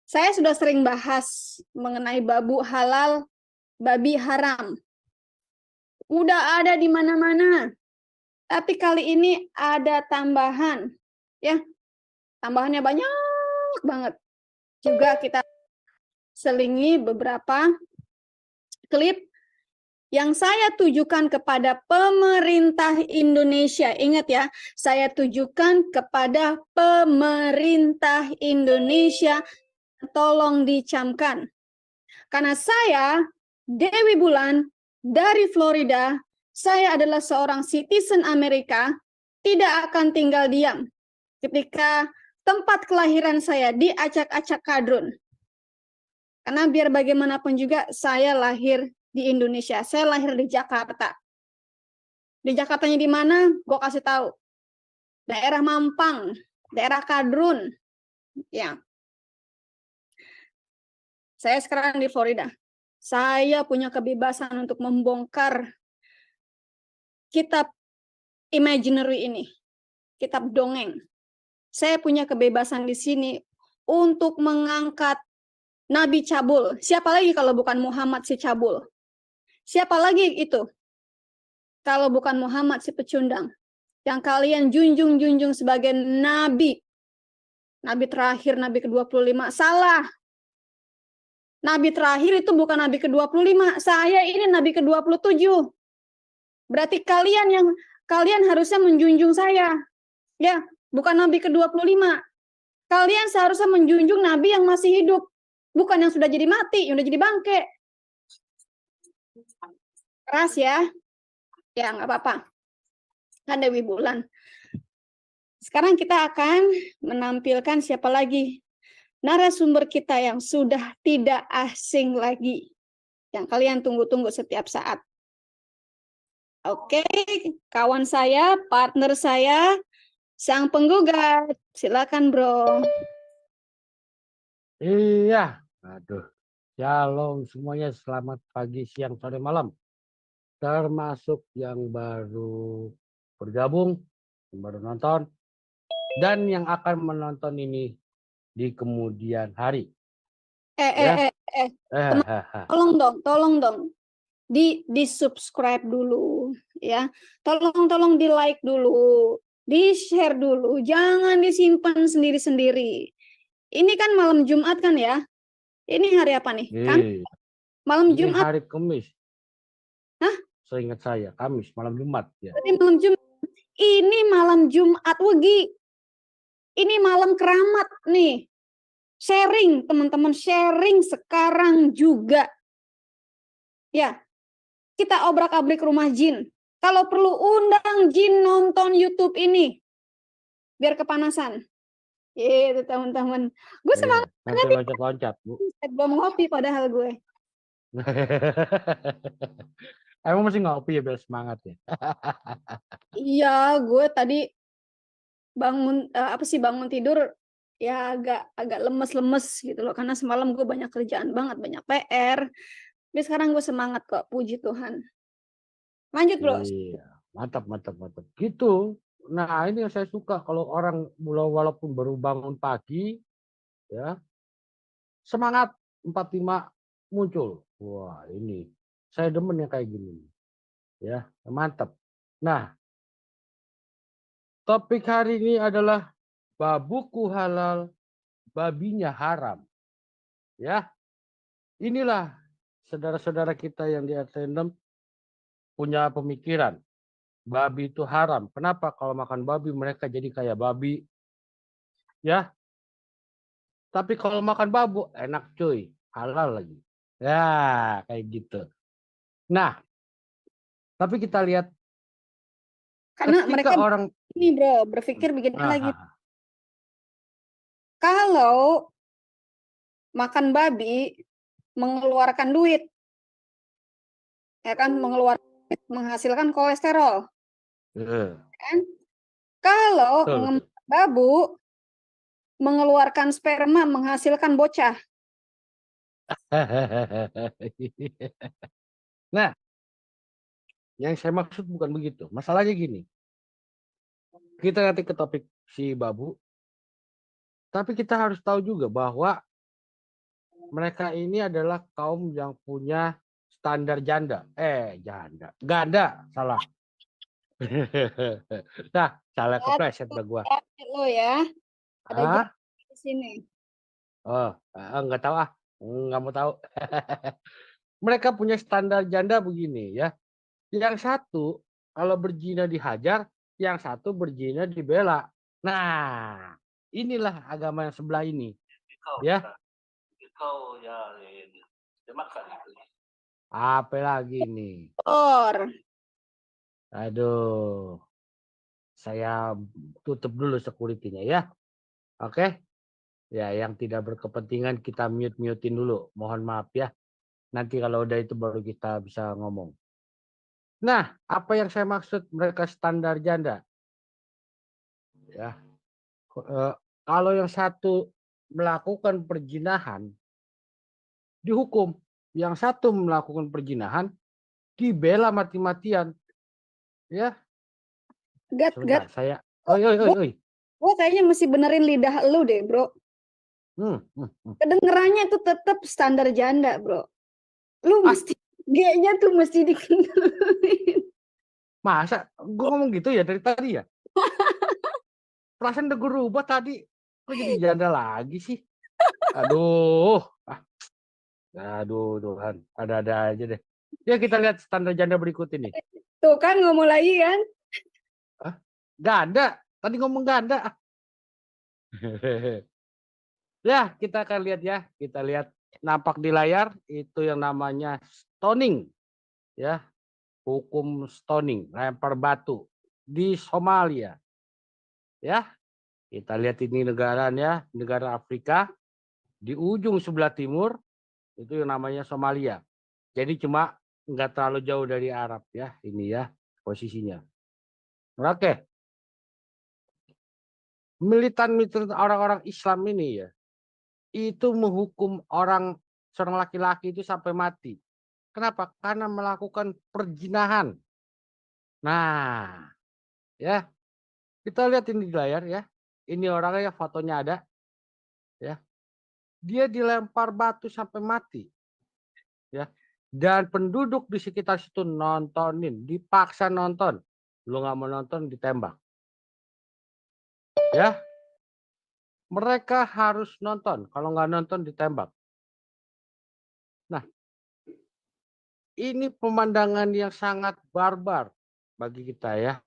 Saya sudah sering bahas mengenai babu halal, babi haram. Udah ada di mana-mana. Tapi kali ini ada tambahan. Ya, tambahannya banyak banget. Juga kita selingi beberapa klip yang saya tujukan kepada pemerintah Indonesia. Ingat ya, saya tujukan kepada pemerintah Indonesia. Tolong dicamkan. Karena saya, Dewi Bulan, dari Florida, saya adalah seorang citizen Amerika, tidak akan tinggal diam ketika tempat kelahiran saya diacak-acak kadrun. Karena biar bagaimanapun juga saya lahir di Indonesia, saya lahir di Jakarta. Di Jakartanya di mana? Gue kasih tahu. Daerah Mampang, daerah Kadrun. Ya. Saya sekarang di Florida. Saya punya kebebasan untuk membongkar kitab imaginary ini, kitab dongeng. Saya punya kebebasan di sini untuk mengangkat Nabi Cabul. Siapa lagi kalau bukan Muhammad si Cabul? Siapa lagi itu? Kalau bukan Muhammad si pecundang. Yang kalian junjung-junjung sebagai nabi. Nabi terakhir, nabi ke-25. Salah. Nabi terakhir itu bukan nabi ke-25. Saya ini nabi ke-27. Berarti kalian harusnya menjunjung saya. Ya, bukan nabi ke-25. Kalian seharusnya menjunjung nabi yang masih hidup, bukan yang sudah jadi mati, yang sudah jadi bangke. Keras ya. Ya, nggak apa-apa. Kan Dewi Bulan. Sekarang kita akan menampilkan siapa lagi narasumber kita yang sudah tidak asing lagi, yang kalian tunggu-tunggu setiap saat. Oke, kawan saya, partner saya, sang penggugat. Silakan, bro. Iya, aduh. Shalom semuanya, selamat pagi, siang, sore, malam. Termasuk yang baru bergabung, yang baru nonton, dan yang akan menonton ini di kemudian hari. Teman, tolong dong. Di subscribe dulu ya, tolong di like dulu, di share dulu, jangan disimpan sendiri-sendiri. Ini kan malam Jumat kan ya, ini hari apa nih? Kan malam ini Jumat. hari Kamis. Hah? Seingat saya Kamis, malam Jumat ya. Ini malam Jumat Wegi, ini malam keramat nih. Sharing teman-teman, sharing sekarang juga ya. Kita obrak-abrik rumah jin. Kalau perlu undang jin nonton YouTube ini. Biar kepanasan. Itu teman-teman. Gue semangat nanti loncat-loncat, Bu. belum ngopi padahal gue. Emang masih ngopi ya biar semangat ya? Iya, gue tadi bangun tidur ya agak lemes-lemes gitu loh, karena semalam gue banyak kerjaan banget, banyak PR. Tapi sekarang gue semangat kok, puji Tuhan. Lanjut, bro. Iya, mantap. Gitu. Nah, ini yang saya suka kalau orang walaupun baru bangun pagi, ya, semangat 45 muncul. Wah, ini saya demen yang kayak gini. Ya, mantap. Nah, topik hari ini adalah babuku halal, babinya haram. Ya, inilah saudara-saudara kita yang di attendant punya pemikiran. Babi itu haram. Kenapa kalau makan babi mereka jadi kayak babi? Ya, tapi kalau makan babu enak cuy, halal lagi. Ya, kayak gitu. Nah, tapi kita lihat Karena mereka orang ini, bro, berpikir begini lagi. Kalau makan babi mengeluarkan duit, ya kan, menghasilkan kolesterol. Kan? Kalau babu mengeluarkan sperma, menghasilkan bocah. Nah, yang saya maksud bukan begitu. Masalahnya gini. Kita nanti ke topik si babu. Tapi kita harus tahu juga bahwa mereka ini adalah kaum yang punya standar janda. Ganda, salah. Nah, salah kepleset dah gua. Lo ya, ada Hah? jalan di sini. Oh, nggak tahu ah. Nggak mau tahu. Mereka punya standar janda begini ya. Yang satu kalau berzina dihajar, yang satu berzina dibela. Nah, inilah agama yang sebelah ini, ya. Kau ya dia makan itu. Apa lagi nih? Or, Aduh, saya tutup dulu security-nya ya. Oke. Ya, yang tidak berkepentingan kita mute-mutein dulu. Mohon maaf ya. Nanti kalau udah itu baru kita bisa ngomong. Nah, apa yang saya maksud mereka standar janda? Ya, kalau yang satu melakukan perzinahan dihukum, yang satu melakukan perzinahan dibela mati-matian. Ya, gat, sebentar saya. Bro, Oi. Gua kayaknya mesti benerin lidah lu deh, bro. Hmm. Kedengerannya tuh tetap standar janda, bro. Lu mesti G-nya tuh mesti dikenalin. Masa gue ngomong gitu ya dari tadi ya? Perasaan udah gue rubah tadi. Kok jadi janda lagi sih? Aduh. Aduh Tuhan. Ada-ada aja deh. Ya kita lihat standar janda berikut ini. Tuh kan ngomong lagi kan. Ganda. Tadi ngomong ganda. Ya, kita akan lihat ya. Kita lihat nampak di layar itu yang namanya stoning. Ya, hukum stoning, lempar batu di Somalia. Ya, kita lihat ini negaranya, negara Afrika di ujung sebelah timur itu yang namanya Somalia. Jadi cuma nggak terlalu jauh dari Arab ya, ini ya posisinya. Oke. Militan orang-orang Islam ini ya, itu menghukum seorang laki-laki itu sampai mati. Kenapa? Karena melakukan perzinahan. Nah, ya kita lihat ini di layar ya. Ini orangnya fotonya ada, ya. Dia dilempar batu sampai mati, ya. Dan penduduk di sekitar situ nontonin, dipaksa nonton. Lu nggak mau nonton ditembak, ya. Mereka harus nonton. Kalau nggak nonton ditembak. Nah, ini pemandangan yang sangat barbar bagi kita ya.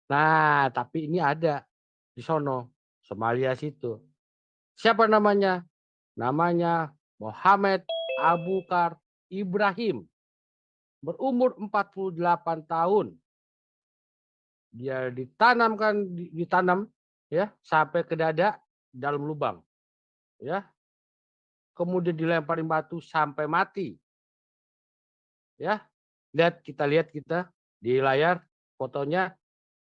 Nah, tapi ini ada di sono, Somalia situ. Siapa namanya? Namanya Muhammad Abukar Ibrahim. Berumur 48 tahun. Dia ditanam ya sampai ke dada dalam lubang. Ya. Kemudian dilemparin batu sampai mati. Ya. Kita lihat di layar fotonya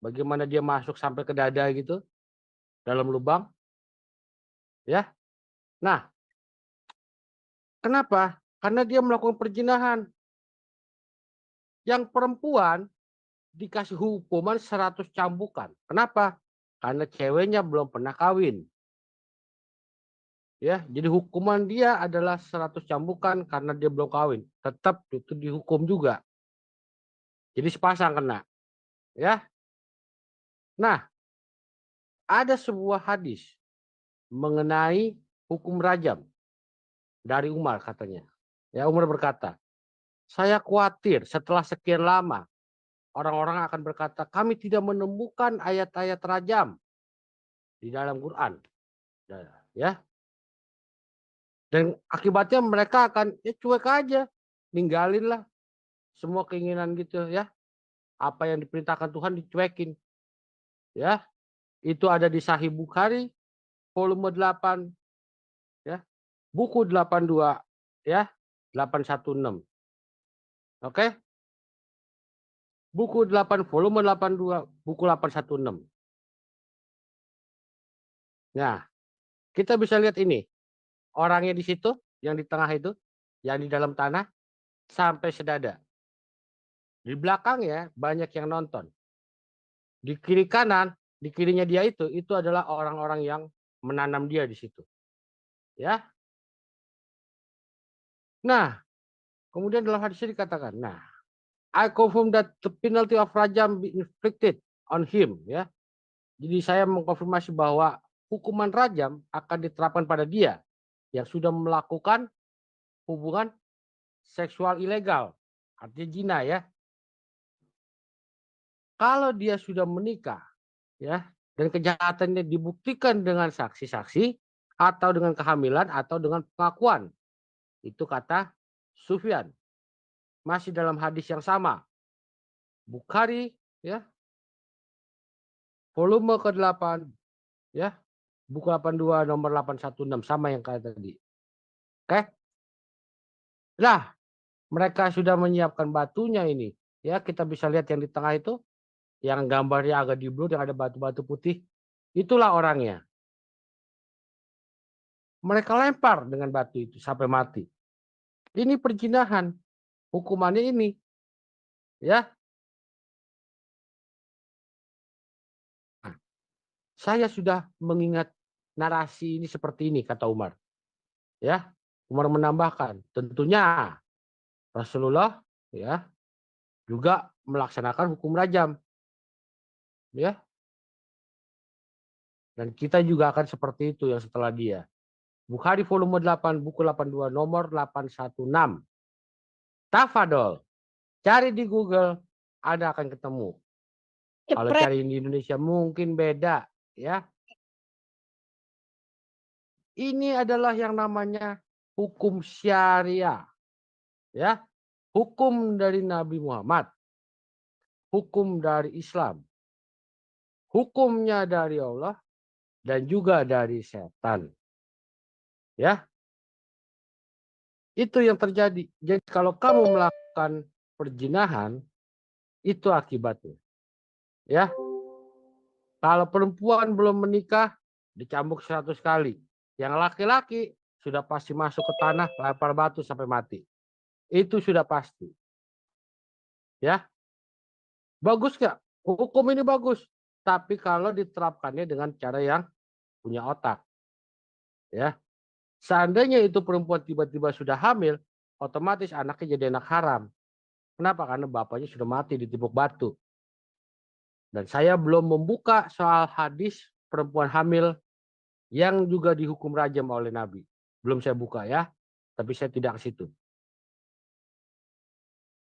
bagaimana dia masuk sampai ke dada gitu dalam lubang. Ya. Nah, kenapa? Karena dia melakukan perzinahan. Yang perempuan dikasih hukuman 100 cambukan. Kenapa? Karena ceweknya belum pernah kawin. Ya, jadi hukuman dia adalah 100 cambukan karena dia belum kawin. Tetap itu dihukum juga. Jadi sepasang kena. Ya. Nah, ada sebuah hadis mengenai hukum rajam dari Umar katanya. Ya, Umar berkata, saya khawatir setelah sekian lama orang-orang akan berkata, kami tidak menemukan ayat-ayat rajam di dalam Quran. Ya. Dan akibatnya mereka akan cuek aja. Ninggalin lah semua keinginan gitu ya. Apa yang diperintahkan Tuhan dicuekin. Ya. Itu ada di Sahih Bukhari volume 8 ya. Buku 82 ya. 816. Oke? Buku 8 volume 82 buku 816. Nah, kita bisa lihat ini. Orangnya di situ, yang di tengah itu, yang di dalam tanah sampai sedada. Di belakang ya banyak yang nonton. Di kiri kanan, di kirinya dia itu adalah orang-orang yang menanam dia di situ. Ya. Nah, kemudian dalam hadis ini dikatakan, nah, I confirm that the penalty of rajam be inflicted on him, ya. Jadi saya mengkonfirmasi bahwa hukuman rajam akan diterapkan pada dia yang sudah melakukan hubungan seksual ilegal, artinya zina, ya. Kalau dia sudah menikah, ya, dan kejahatannya dibuktikan dengan saksi-saksi atau dengan kehamilan atau dengan pengakuan, itu kata Sufyan. Masih dalam hadis yang sama, Bukhari, ya, volume ke-8, ya, buku 82 nomor 816, sama yang kayak tadi. Oke. Nah, mereka sudah menyiapkan batunya ini. Ya, kita bisa lihat yang di tengah itu, yang gambarnya agak di blur, yang ada batu-batu putih. Itulah orangnya. Mereka lempar dengan batu itu sampai mati. Ini perzinahan. Hukumannya ini. Ya. Nah, saya sudah mengingat narasi ini seperti ini, kata Umar. Ya. Umar menambahkan, tentunya Rasulullah, ya, juga melaksanakan hukum rajam. Ya. Dan kita juga akan seperti itu yang setelah dia. Bukhari volume 8, buku 82 nomor 816. Tafadol. Cari di Google, Anda akan ketemu. Kalau Jepret. cari di Indonesia mungkin beda, ya. Ini adalah yang namanya hukum syariah. Ya. Hukum dari Nabi Muhammad. Hukum dari Islam. Hukumnya dari Allah dan juga dari setan. Ya. Itu yang terjadi. Jadi kalau kamu melakukan perzinahan, itu akibatnya. Ya. Kalau perempuan belum menikah, dicambuk 100 kali. Yang laki-laki sudah pasti masuk ke tanah, lempar batu sampai mati. Itu sudah pasti. Ya. Bagus nggak? Hukum ini bagus. Tapi kalau diterapkannya dengan cara yang punya otak. Ya. Seandainya itu perempuan tiba-tiba sudah hamil, otomatis anaknya jadi anak haram. Kenapa? Karena bapaknya sudah mati ditipuk batu. Dan saya belum membuka soal hadis perempuan hamil yang juga dihukum rajam oleh Nabi. Belum saya buka, ya. Tapi saya tidak ke situ.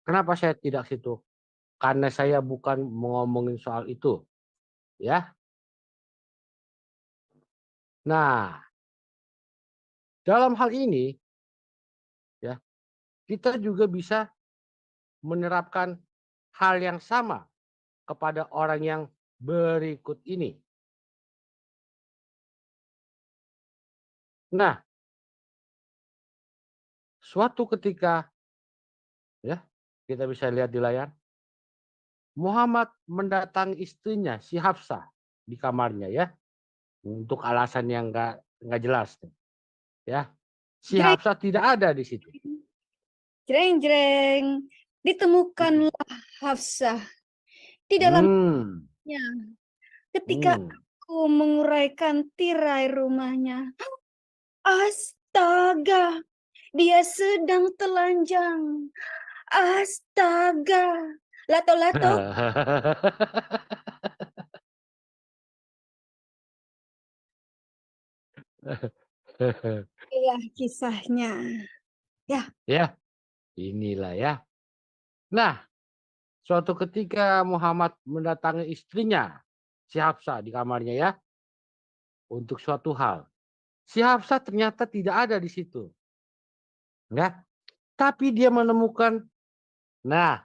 Kenapa saya tidak ke situ? Karena saya bukan ngomongin soal itu. Ya. Nah, dalam hal ini, ya, kita juga bisa menerapkan hal yang sama kepada orang yang berikut ini. Nah, suatu ketika, ya, kita bisa lihat di layar, Muhammad mendatangi istrinya si Hafsah di kamarnya, ya, untuk alasan yang nggak jelas, ya. Si Jreng, Hafsah tidak ada di situ. jreng, jreng. Ditemukanlah Hafsah di dalamnya Hmm, ketika hmm. aku menguraikan tirai rumahnya. Astaga, dia sedang telanjang. Astaga. Lato-lato, inilah kisahnya. Ya, Ya, inilah, ya. Nah, suatu ketika Muhammad mendatangi istrinya, si Hafsah di kamarnya, ya, untuk suatu hal. Si Hafsah ternyata tidak ada di situ. Ya. Tapi dia menemukan, nah,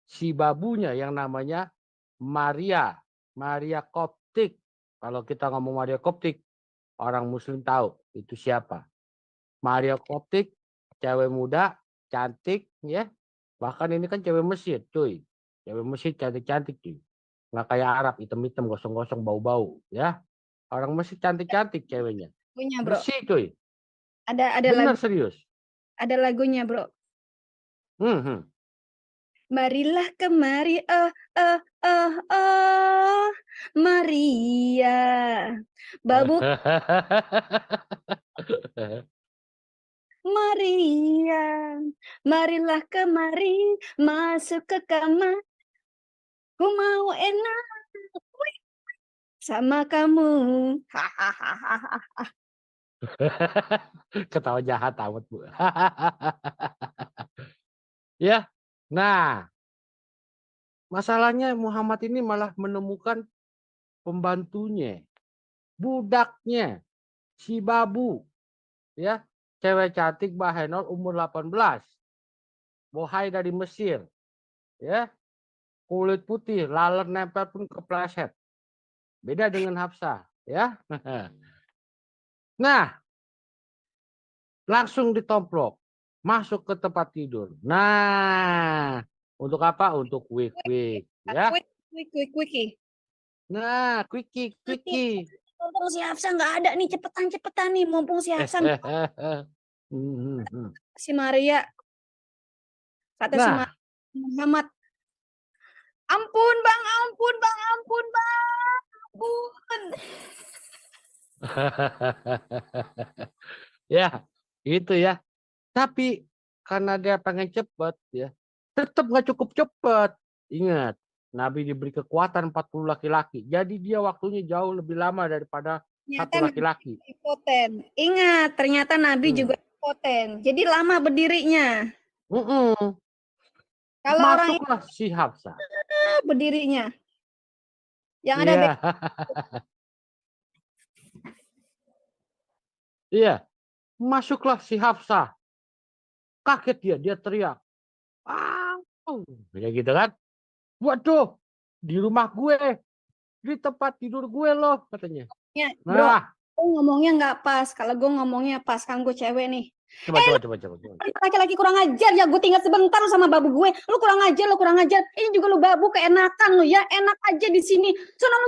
si babunya yang namanya Maria. Maria Koptik. Kalau kita ngomong Maria Koptik, orang Muslim tahu itu siapa. Maria Koptik, cewek muda, cantik, ya. Bahkan ini kan cewek Mesir, cuy. Cewek Mesir cantik-cantik, cuy. Nggak kayak Arab, hitam-hitam, gosong-gosong, bau-bau, ya. Orang Mesir cantik-cantik ceweknya. lagunya, Bro. Bersih, cuy. Ada Benar lagu, serius. ada lagunya, Bro. Hmm. Marilah kemari, Maria. Babu Maria, marilah kemari, masuk ke kamar. Ku mau enak sama kamu. Hahaha. Ketawa jahat amat, Bu. Ya. Nah, masalahnya Muhammad ini malah menemukan pembantunya, budaknya, si Babu, ya, cewek cantik Bahenol umur 18, bohai dari Mesir, ya, kulit putih, laler nempel pun kepleset. Beda dengan Hafsah, ya. Nah, langsung ditomplok, masuk ke tempat tidur. Nah, untuk apa? Untuk wik-wik, ya. Quickie. Nah, quickie. Mumpung si Hafsa nggak ada nih, cepetan nih, mumpung si Hafsa si Maria, kata si Nah, Muhammad, ampun bang, ampun. ya, itu ya. Tapi karena dia pengen cepet ya, tetap nggak cukup cepet. Ingat, Nabi diberi kekuatan 40 laki-laki. Jadi dia waktunya jauh lebih lama daripada Ternyata satu Nabi laki-laki. impoten. Ingat, ternyata Nabi juga impoten. Jadi lama berdirinya. Kalau orang Masuklah si Hafsah. berdirinya, yang ada Iya. Iya. Masuklah si Hafsah. Kaget dia teriak. Ya gitu kan. Waduh, di rumah gue, di tempat tidur gue loh katanya. bro, Nah, gue ngomongnya nggak pas. Kalau gue ngomongnya pas, kan gue cewek nih. coba. Laki-laki kurang ajar ya, gue tinggal sebentar lu sama babu gue. Lu kurang ajar. Ini juga lu babu, keenakan lu ya. Enak aja di sini. Sono.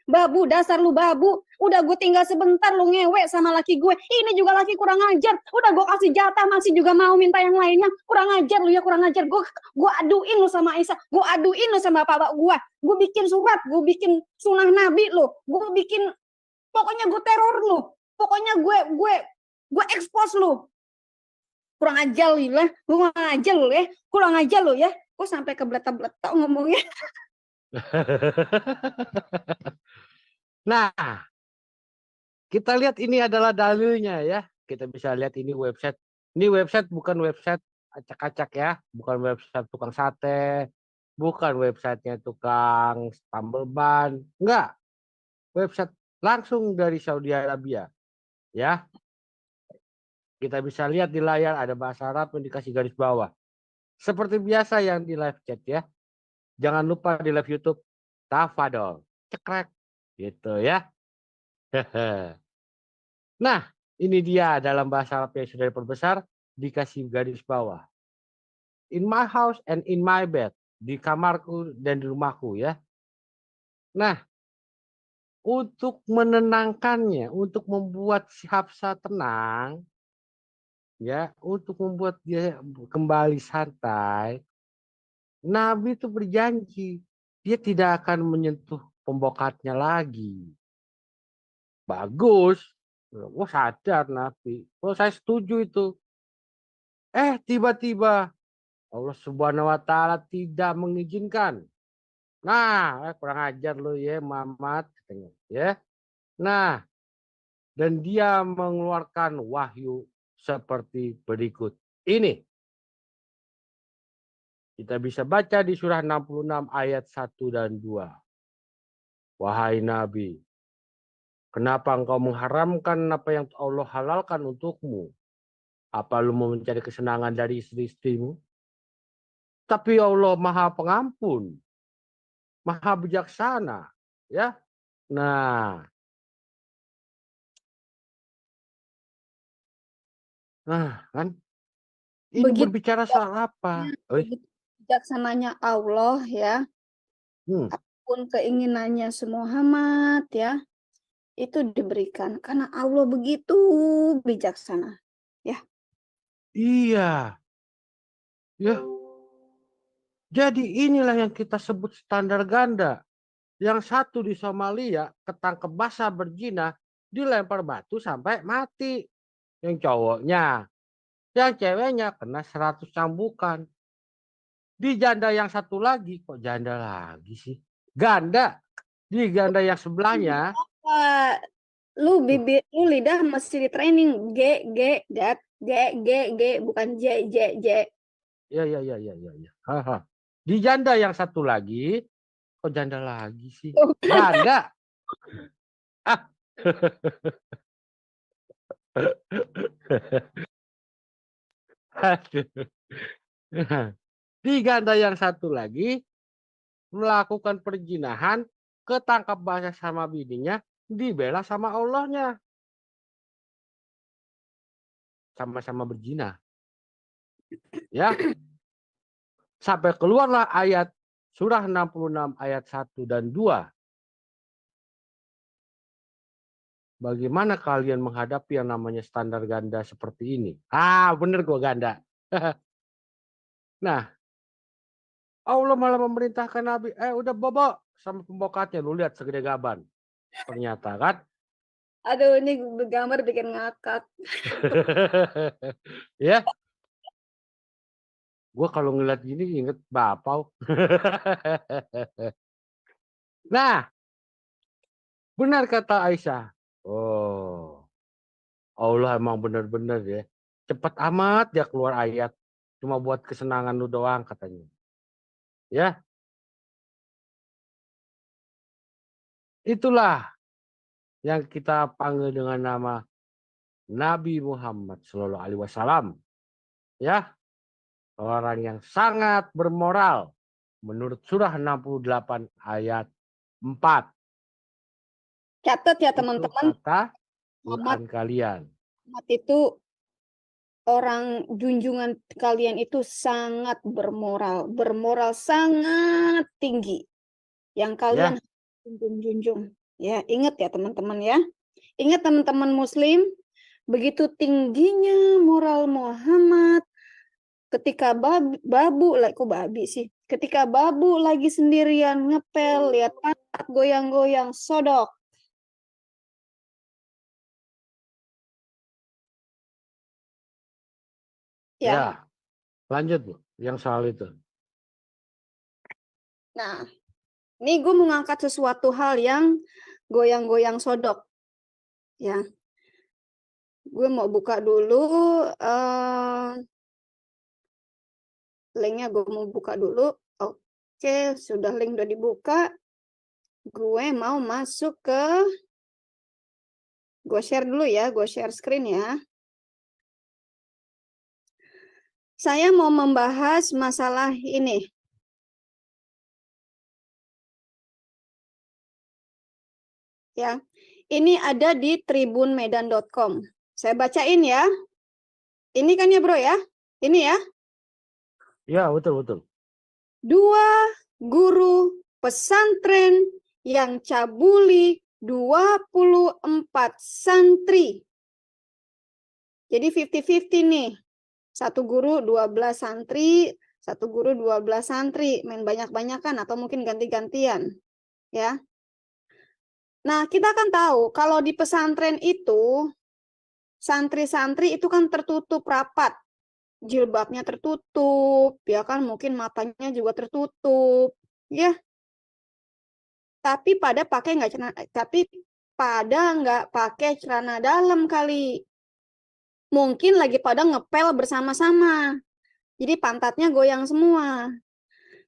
Babu, dasar lu babu. Udah gue tinggal sebentar lu ngewek sama laki gue. Ini juga laki kurang ajar. Udah gue kasih jatah, masih juga mau minta yang lainnya. Kurang ajar lu ya, kurang ajar. Gue aduin lu sama Aisyah. Gue aduin lu sama bapak gue. Gue bikin surat, gue bikin sunah nabi lu. Gue bikin, pokoknya gue teror lu. Pokoknya gue expose lu. Kurang ajar lu ya. Kok sampai kebeletak-beletak ngomongnya. Nah, kita lihat ini adalah dalilnya ya. Kita bisa lihat ini website. Ini website bukan website acak-acak ya. Bukan website tukang sate. Bukan websitenya tukang tambal ban. Enggak. Website langsung dari Saudi Arabia. Ya. Kita bisa lihat di layar ada bahasa Arab yang dikasih garis bawah. Seperti biasa yang di live chat ya. Jangan lupa di live YouTube. Tafadol. Cekrek. Gitu ya. Nah, ini dia dalam bahasa Arab yang sudah diperbesar. Dikasih garis bawah. In my house and in my bed. Di kamarku dan di rumahku ya. Nah, untuk menenangkannya. Untuk membuat si Hafsah tenang. Ya, untuk membuat dia kembali santai, Nabi itu berjanji dia tidak akan menyentuh pembokatnya lagi. Bagus, wah sadar Nabi. Oh saya setuju itu. Tiba-tiba Allah Subhanahu Wa Taala tidak mengizinkan. Nah, kurang ajar lo ya Muhammad, katanya. Ya, nah dan dia mengeluarkan wahyu seperti berikut ini. Kita bisa baca di surah 66 ayat 1 dan 2. Wahai Nabi, kenapa engkau mengharamkan apa yang Allah halalkan untukmu? Apa lu mau mencari kesenangan dari istri-istrimu? Tapi Allah Maha Pengampun, Maha Bijaksana, ya. Nah, kan ini Begitu berbicara soal apa? bijaksananya Allah ya. Apapun keinginannya si Muhammad ya, itu diberikan karena Allah begitu bijaksana ya. Iya. Ya. Jadi inilah yang kita sebut standar ganda. Yang satu di Somalia ketangkep basah berzina, dilempar batu sampai mati. Yang cowoknya Yang ceweknya kena 100 cambukan. Di janda yang satu lagi, kok janda lagi sih? Ganda. Di ganda yang sebelahnya, Pak, lu bibir lu lidah mesti di training G bukan J. ya. Haha. Di janda yang satu lagi, kok janda lagi sih? Tuh kan. Ganda. Ah. Di ganda yang satu lagi melakukan perzinahan, ketangkap basah sama bininya, dibela sama Allahnya. Sama-sama berzina. Ya. Sampai keluarlah ayat surah 66 ayat 1 dan 2. Bagaimana kalian menghadapi yang namanya standar ganda seperti ini? Ah, bener gua ganda. Nah, Allah malah memerintahkan Nabi, udah bobo sama pembokatnya, lu lihat segede gaban. Ternyata kan. Aduh, ini gambar bikin ngakak. Ya. Gue kalau ngeliat gini inget bapau. Nah, benar kata Aisyah. Oh, Allah emang benar-benar ya. Cepat amat dia keluar ayat. Cuma buat kesenangan lu doang katanya. Ya, itulah yang kita panggil dengan nama Nabi Muhammad Shallallahu Alaihi Wasallam. Ya, orang yang sangat bermoral. Menurut surah 68 ayat 4. Catat ya Itu teman-teman, kata Muhammad Quran kalian. itu orang junjungan kalian itu sangat bermoral, sangat tinggi. Yang kalian Ya, junjung. Ya, ingat ya teman-teman ya. Ingat teman-teman muslim, begitu tingginya moral Muhammad ketika ketika babu lagi sendirian ngepel, lihat pantat goyang-goyang, sodok. ya. Lanjut Bu, yang soal itu. Nah, ini gue mengangkat sesuatu hal yang goyang-goyang sodok. Ya, gue mau buka dulu linknya. Gue mau buka dulu. Oke, sudah link udah dibuka. Gue mau masuk ke, gue share dulu ya, gue share screen ya. Saya mau membahas masalah ini. Ya, ini ada di tribunmedan.com. Saya bacain ya. Ini kan ya bro ya? Ini ya. Ya, betul. 2 guru pesantren yang cabuli 24 santri. Jadi 50-50 nih. 1 guru 12 santri, 1 guru 12 santri, main banyak-banyakan atau mungkin ganti-gantian. Ya. Nah, kita kan tahu kalau di pesantren itu santri-santri itu kan tertutup rapat. Jilbabnya tertutup, ya kan, mungkin matanya juga tertutup, ya. Tapi pada nggak pakai celana dalam kali. Mungkin lagi pada ngepel bersama-sama. Jadi pantatnya goyang semua.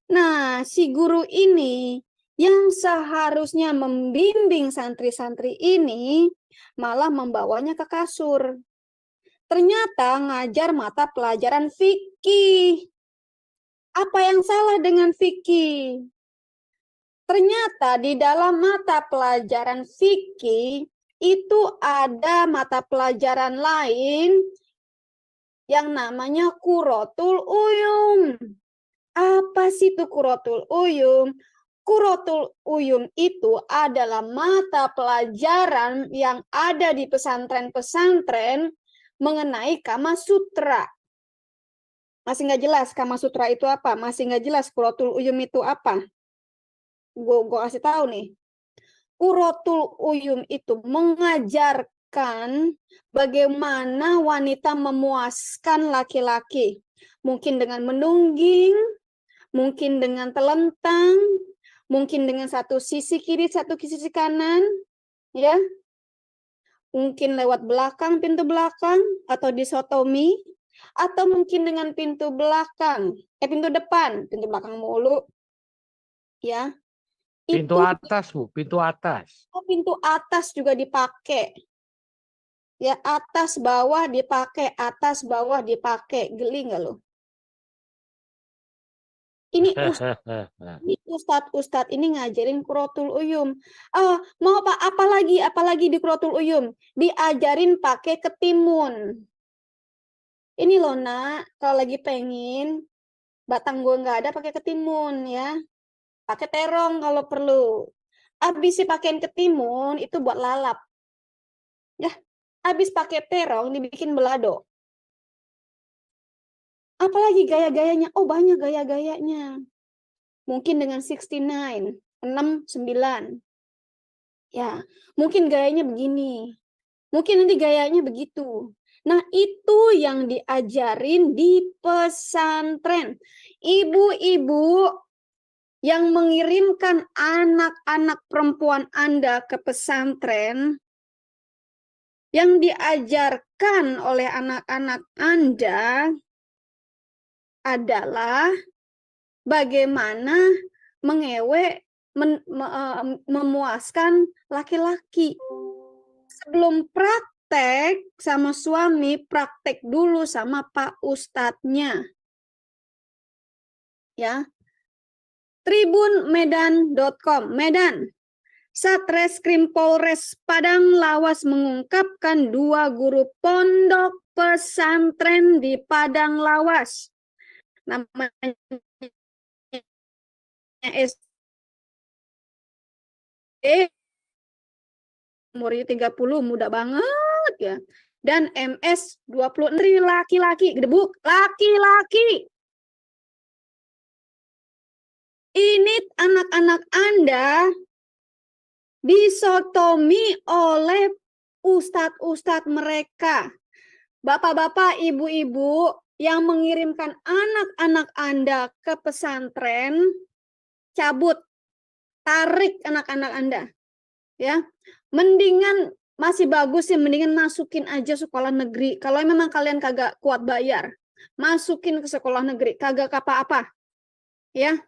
Nah, si guru ini yang seharusnya membimbing santri-santri ini malah membawanya ke kasur. Ternyata ngajar mata pelajaran fikih. Apa yang salah dengan fikih? Ternyata di dalam mata pelajaran fikih itu ada mata pelajaran lain yang namanya Qurratul Uyum. Apa sih itu Qurratul Uyum? Qurratul Uyum itu adalah mata pelajaran yang ada di pesantren-pesantren mengenai Kama Sutra. Masih nggak jelas Kama Sutra itu apa? Masih nggak jelas Qurratul Uyum itu apa? Gue kasih tahu nih. Qurratul Uyum itu mengajarkan mengajarkan bagaimana wanita memuaskan laki-laki. Mungkin dengan menungging, mungkin dengan telentang, mungkin dengan satu sisi kiri, satu sisi kanan, ya. Mungkin lewat belakang, pintu belakang, atau disotomi, atau mungkin dengan pintu belakang, pintu depan, pintu belakang mulu, ya. Pintu Itu atas, Bu, pintu atas. pintu atas juga dipakai. Ya, atas bawah dipakai, atas bawah dipakai. Geli nggak lo? Ini Ustadz ini ngajarin Quratul Uyum. Mau apalagi di Quratul Uyum? Diajarin pakai ketimun. Ini loh nak, kalau lagi pengen batang gue nggak ada pakai ketimun ya. Pakai terong kalau perlu. Habis pakein ketimun itu buat lalap. Ya, habis pakai terong dibikin belado. Apalagi gaya-gayanya? Oh, banyak gaya-gayanya. Mungkin dengan 69, 6, 9. Ya, mungkin gayanya begini. Mungkin nanti gayanya begitu. Nah, itu yang diajarin di pesantren. Ibu-ibu yang mengirimkan anak-anak perempuan Anda ke pesantren, yang diajarkan oleh anak-anak Anda adalah bagaimana memuaskan laki-laki. Sebelum praktek sama suami, praktek dulu sama Pak Ustadznya. Ya. Tribunmedan.com, Medan. Satreskrim Polres Padang Lawas mengungkapkan 2 guru pondok pesantren di Padang Lawas. Namanya SD, umurnya 30, muda banget ya. Dan MS 20, laki-laki, gedebuk, laki-laki. Ini anak-anak Anda disotomi oleh ustadz-ustadz mereka. Bapak-bapak, ibu-ibu yang mengirimkan anak-anak Anda ke pesantren, cabut, tarik anak-anak Anda. Ya, mendingan masih bagus sih, mendingan masukin aja sekolah negeri. Kalau memang kalian kagak kuat bayar, masukin ke sekolah negeri, kagak apa-apa. Ya.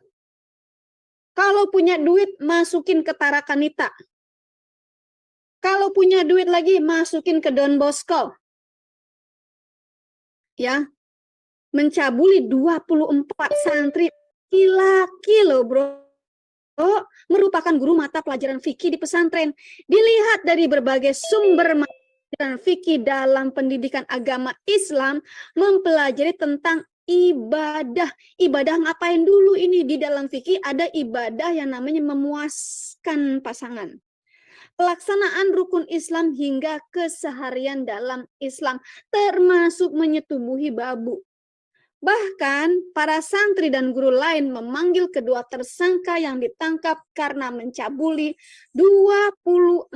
Kalau punya duit, masukin ke Tarakanita. Kalau punya duit lagi, masukin ke Don Bosco. Ya. Mencabuli 24 santri laki-laki loh, bro. Merupakan guru mata pelajaran fikih di pesantren. Dilihat dari berbagai sumber pelajaran fikih dalam pendidikan agama Islam, mempelajari tentang ibadah. Ibadah ngapain dulu ini? Di dalam fikih ada ibadah yang namanya memuaskan pasangan. Pelaksanaan rukun Islam hingga keseharian dalam Islam, termasuk menyetubuhi babu. Bahkan para santri dan guru lain memanggil kedua tersangka yang ditangkap karena mencabuli 24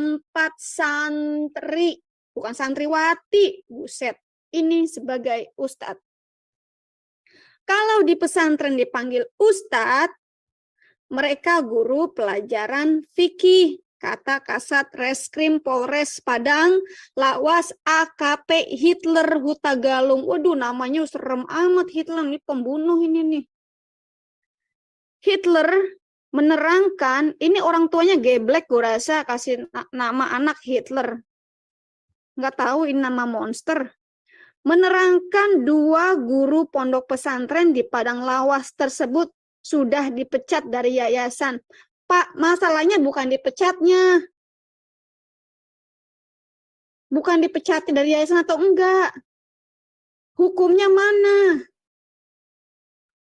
santri. Bukan santriwati, buset. Ini sebagai ustadz. Kalau di pesantren dipanggil ustadz, mereka guru pelajaran fikih. Kata Kasat Reskrim Polres Padang Lawas AKP Hitler Huta Galung. Waduh, namanya serem amat Hitler, ini pembunuh ini nih. Hitler menerangkan, ini orang tuanya geblek gue rasa kasih nama anak Hitler. Nggak tahu ini nama monster. Menerangkan 2 guru pondok pesantren di Padang Lawas tersebut sudah dipecat dari yayasan. Pak, masalahnya bukan dipecatnya. Bukan dipecat dari yayasan atau enggak. Hukumnya mana?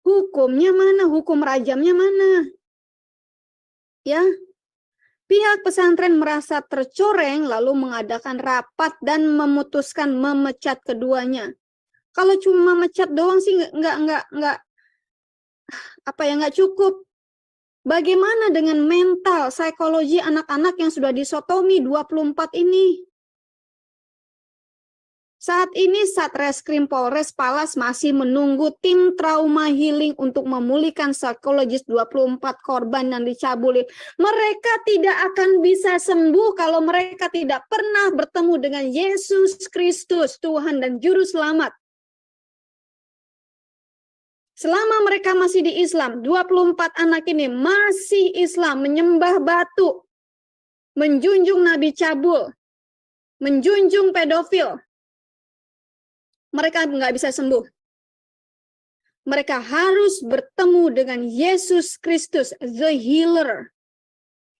Hukumnya mana? Hukum rajamnya mana? Ya. Pihak pesantren merasa tercoreng lalu mengadakan rapat dan memutuskan memecat keduanya. Kalau cuma mecat doang sih enggak cukup. Bagaimana dengan mental, psikologi anak-anak yang sudah disotomi 24 ini? Saat ini Satreskrim Polres Palas masih menunggu tim trauma healing untuk memulihkan psikologis 24 korban yang dicabuli. Mereka tidak akan bisa sembuh kalau mereka tidak pernah bertemu dengan Yesus Kristus, Tuhan dan Juru Selamat. Selama mereka masih di Islam, 24 anak ini masih Islam, menyembah batu, menjunjung nabi cabul, menjunjung pedofil. Mereka nggak bisa sembuh. Mereka harus bertemu dengan Yesus Kristus, the healer.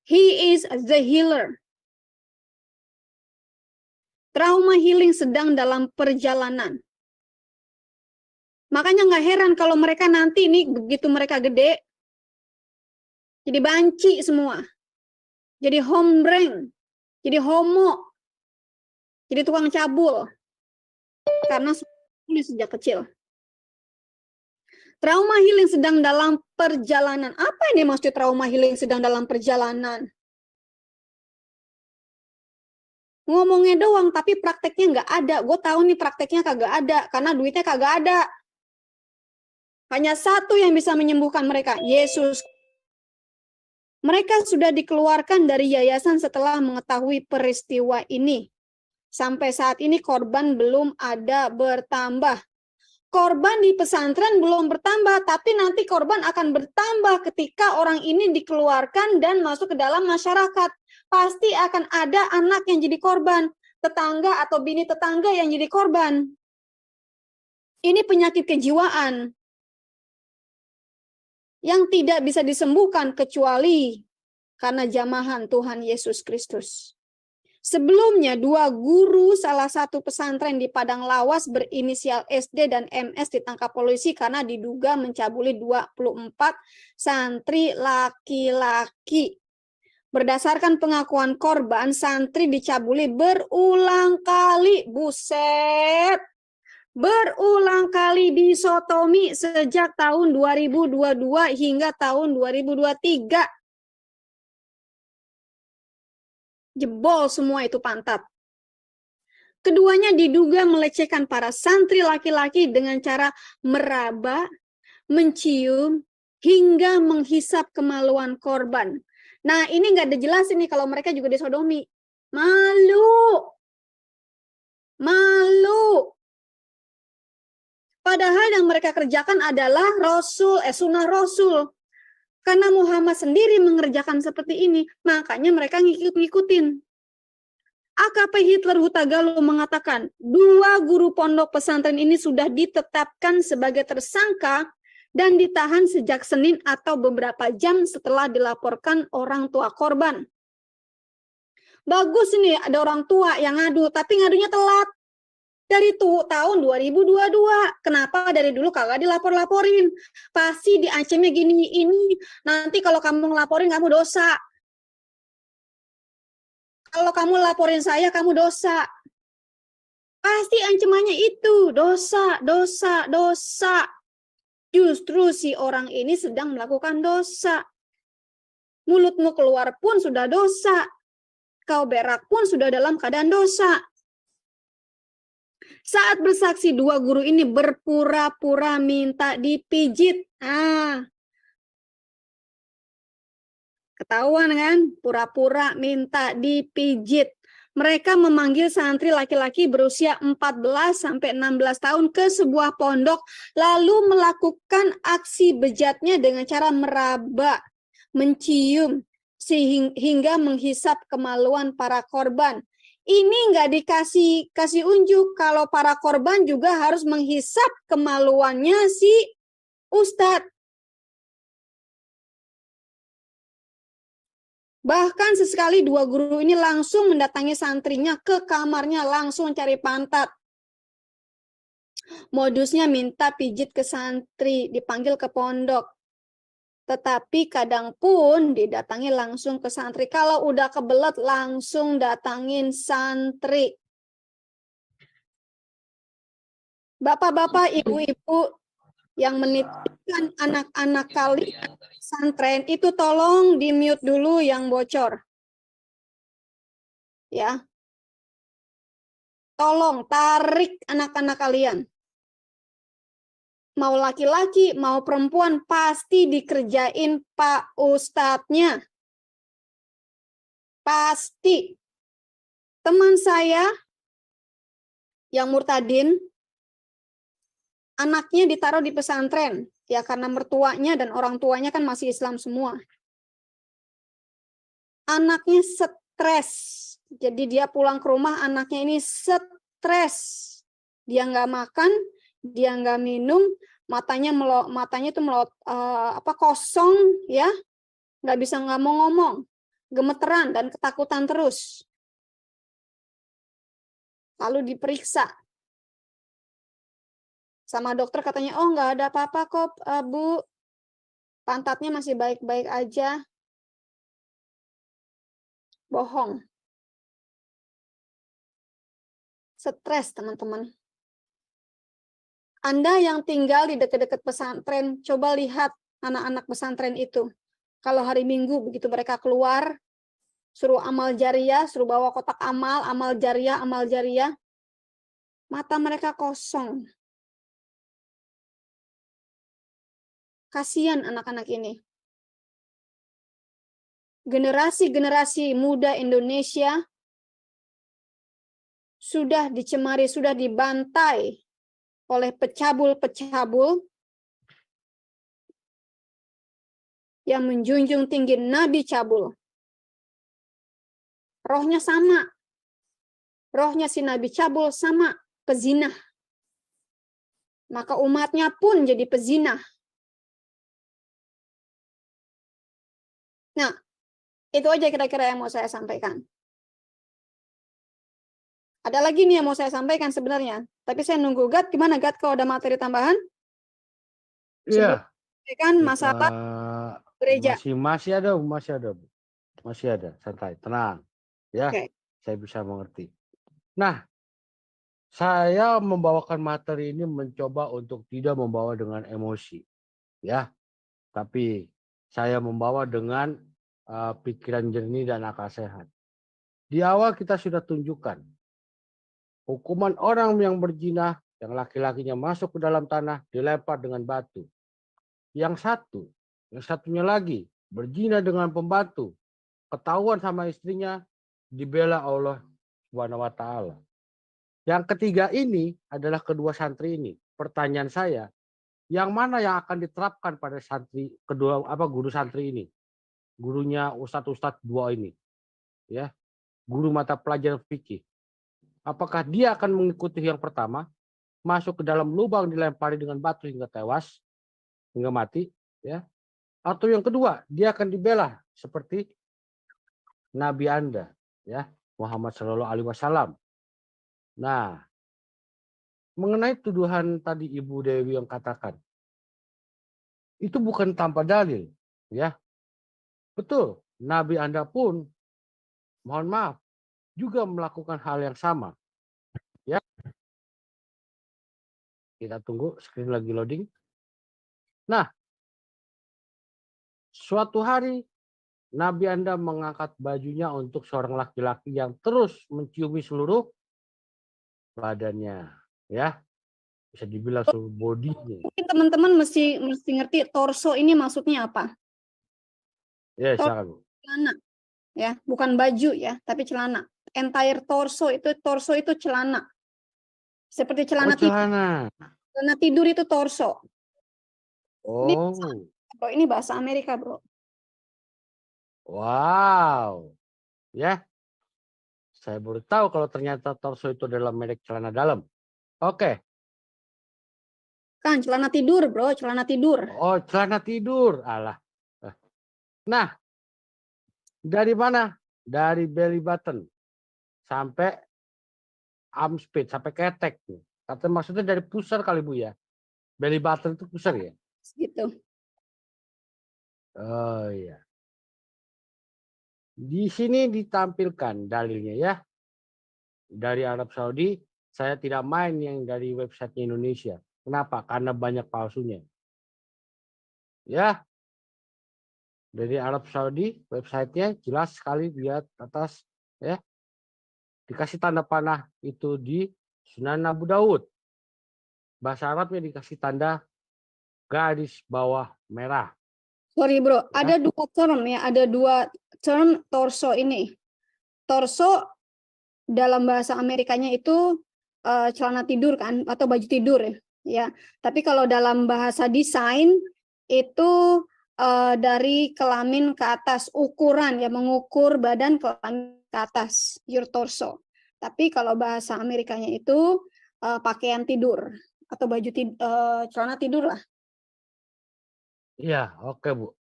He is the healer. Trauma healing sedang dalam perjalanan. Makanya nggak heran kalau mereka nanti ini begitu mereka gede, jadi banci semua. Jadi hombreng, jadi homo, jadi tukang cabul. Karena sejak kecil. Trauma healing sedang dalam perjalanan. Apa ini maksud trauma healing sedang dalam perjalanan? Ngomongnya doang, tapi prakteknya nggak ada. Gue tahu nih prakteknya kagak ada, karena duitnya kagak ada. Hanya satu yang bisa menyembuhkan mereka, Yesus. Mereka sudah dikeluarkan dari yayasan setelah mengetahui peristiwa ini. Sampai saat ini korban belum ada bertambah. Korban di pesantren belum bertambah, tapi nanti korban akan bertambah ketika orang ini dikeluarkan dan masuk ke dalam masyarakat. Pasti akan ada anak yang jadi korban, tetangga atau bini tetangga yang jadi korban. Ini penyakit kejiwaan yang tidak bisa disembuhkan kecuali karena jamahan Tuhan Yesus Kristus. Sebelumnya, 2 guru salah satu pesantren di Padang Lawas berinisial SD dan MS ditangkap polisi karena diduga mencabuli 24 santri laki-laki. Berdasarkan pengakuan korban, santri dicabuli berulang kali. Buset! Berulang kali disotomi sejak tahun 2022 hingga tahun 2023. Jebol semua itu pantat. Keduanya diduga melecehkan para santri laki-laki dengan cara meraba, mencium, hingga menghisap kemaluan korban. Nah, ini nggak ada jelas ini kalau mereka juga disodomi. Malu. Malu. Padahal yang mereka kerjakan adalah sunnah Rasul. Karena Muhammad sendiri mengerjakan seperti ini, makanya mereka ngikutin. AKP Hitler Hutagalung mengatakan, 2 guru pondok pesantren ini sudah ditetapkan sebagai tersangka dan ditahan sejak Senin atau beberapa jam setelah dilaporkan orang tua korban. Bagus ini ada orang tua yang ngadu, tapi ngadunya telat. Dari tahun 2022, kenapa dari dulu kagak dilapor-laporin? Pasti diancamnya gini, ini nanti kalau kamu ngelaporin kamu dosa. Kalau kamu laporin saya, kamu dosa. Pasti ancamannya itu, dosa, dosa, dosa. Justru si orang ini sedang melakukan dosa. Mulutmu keluar pun sudah dosa. Kau berak pun sudah dalam keadaan dosa. Saat bersaksi, 2 guru ini berpura-pura minta dipijit. Ketahuan kan? Pura-pura minta dipijit. Mereka memanggil santri laki-laki berusia 14-16 tahun ke sebuah pondok, lalu melakukan aksi bejatnya dengan cara meraba, mencium, hingga menghisap kemaluan para korban. Ini nggak dikasih unjuk kalau para korban juga harus menghisap kemaluannya si Ustadz. Bahkan sesekali 2 guru ini langsung mendatangi santrinya ke kamarnya, langsung cari pantat. Modusnya minta pijit ke santri, dipanggil ke pondok. Tetapi kadang pun didatangi langsung ke santri. Kalau udah kebelet langsung datangin santri. Bapak-bapak, ibu-ibu yang menitipkan anak-anak kalian pesantren itu tolong di-mute dulu yang bocor. Ya. Tolong tarik anak-anak kalian. Mau laki-laki, mau perempuan, pasti dikerjain Pak Ustadznya. Pasti. Teman saya yang murtadin, anaknya ditaruh di pesantren. Ya karena mertuanya dan orang tuanya kan masih Islam semua. Anaknya stres. Jadi dia pulang ke rumah, anaknya ini stres. Dia nggak makan, dia nggak minum, matanya itu kosong, ya, nggak bisa ngomong, gemeteran dan ketakutan terus. Lalu diperiksa sama dokter, katanya, oh nggak ada apa-apa kok, Bu, pantatnya masih baik-baik aja. Bohong. Stres, teman-teman. Anda yang tinggal di dekat-dekat pesantren, coba lihat anak-anak pesantren itu. Kalau hari Minggu begitu mereka keluar, suruh amal jariah, suruh bawa kotak amal jariah, mata mereka kosong. Kasihan anak-anak ini. Generasi-generasi muda Indonesia sudah dicemari, sudah dibantai oleh pecabul-pecabul yang menjunjung tinggi Nabi cabul. Rohnya sama. Rohnya si Nabi cabul sama, pezinah. Maka umatnya pun jadi pezinah. Nah, itu aja kira-kira yang mau saya sampaikan. Ada lagi nih yang mau saya sampaikan sebenarnya. Tapi saya nunggu Gat. Gimana Gat, kalau ada materi tambahan? Iya. Kan masalah gereja. Masih ada, Bu. Masih ada, santai, tenang. Ya, Oke. saya bisa mengerti. Nah, saya membawakan materi ini mencoba untuk tidak membawa dengan emosi. Ya, tapi saya membawa dengan pikiran jernih dan akal sehat. Di awal kita sudah tunjukkan hukuman orang yang berzina, yang laki-lakinya masuk ke dalam tanah, dilempar dengan batu. Yang satunya lagi berzina dengan pembantu, ketahuan sama istrinya, dibela Allah Subhanahu wa taala. Yang ketiga ini adalah kedua santri ini. Pertanyaan saya, yang mana yang akan diterapkan pada santri kedua guru santri ini? Gurunya ustadz-ustadz dua ini. Ya, guru mata pelajaran fikih. Apakah dia akan mengikuti yang pertama, masuk ke dalam lubang dilempari dengan batu hingga tewas, hingga mati, ya? Atau yang kedua, dia akan dibela seperti Nabi Anda, ya, Muhammad Shallallahu Alaihi Wasallam. Nah, mengenai tuduhan tadi Ibu Dewi yang katakan, itu bukan tanpa dalil, ya. Betul, Nabi Anda pun, mohon maaf, juga melakukan hal yang sama, ya. Kita tunggu, screen lagi loading. Nah, suatu hari Nabi Anda mengangkat bajunya untuk seorang laki-laki yang terus menciumi seluruh badannya, ya. Bisa dibilang seluruh bodinya. Mungkin teman-teman mesti ngerti torso ini maksudnya apa. Ya, silakan. Celana, ya, bukan baju ya, tapi celana. Entire torso itu celana. Seperti celana tidur. Celana. Celana tidur itu torso. Oh. Ini bahasa Amerika, Bro. Wow. Ya. Saya baru tahu kalau ternyata torso itu adalah merek celana dalam. Oke. Kan celana tidur, Bro, celana tidur. Oh, celana tidur. Alah. Nah, dari mana? Dari belly button sampai arm speed, sampai ketek. Kata maksudnya dari pusar kali Bu ya. Belly button itu pusar ya? Gitu. Oh iya. Di sini ditampilkan dalilnya ya. Dari Arab Saudi, saya tidak main yang dari websitenya Indonesia. Kenapa? Karena banyak palsunya. Ya, dari Arab Saudi, websitenya jelas sekali lihat atas, ya. Dikasih tanda panah itu di Sunan Abu Daud. Bahasa Arabnya dikasih tanda garis bawah merah. Sorry bro, Ya. ada dua term ya, ada dua term torso ini. Torso dalam bahasa Amerikanya itu celana tidur kan, atau baju tidur ya. Tapi kalau dalam bahasa desain itu dari kelamin ke atas, ukuran ya, mengukur badan kelamin ke atas, your torso. Tapi kalau bahasa Amerikanya itu pakaian tidur atau baju celana tidur lah. Iya, oke Bu.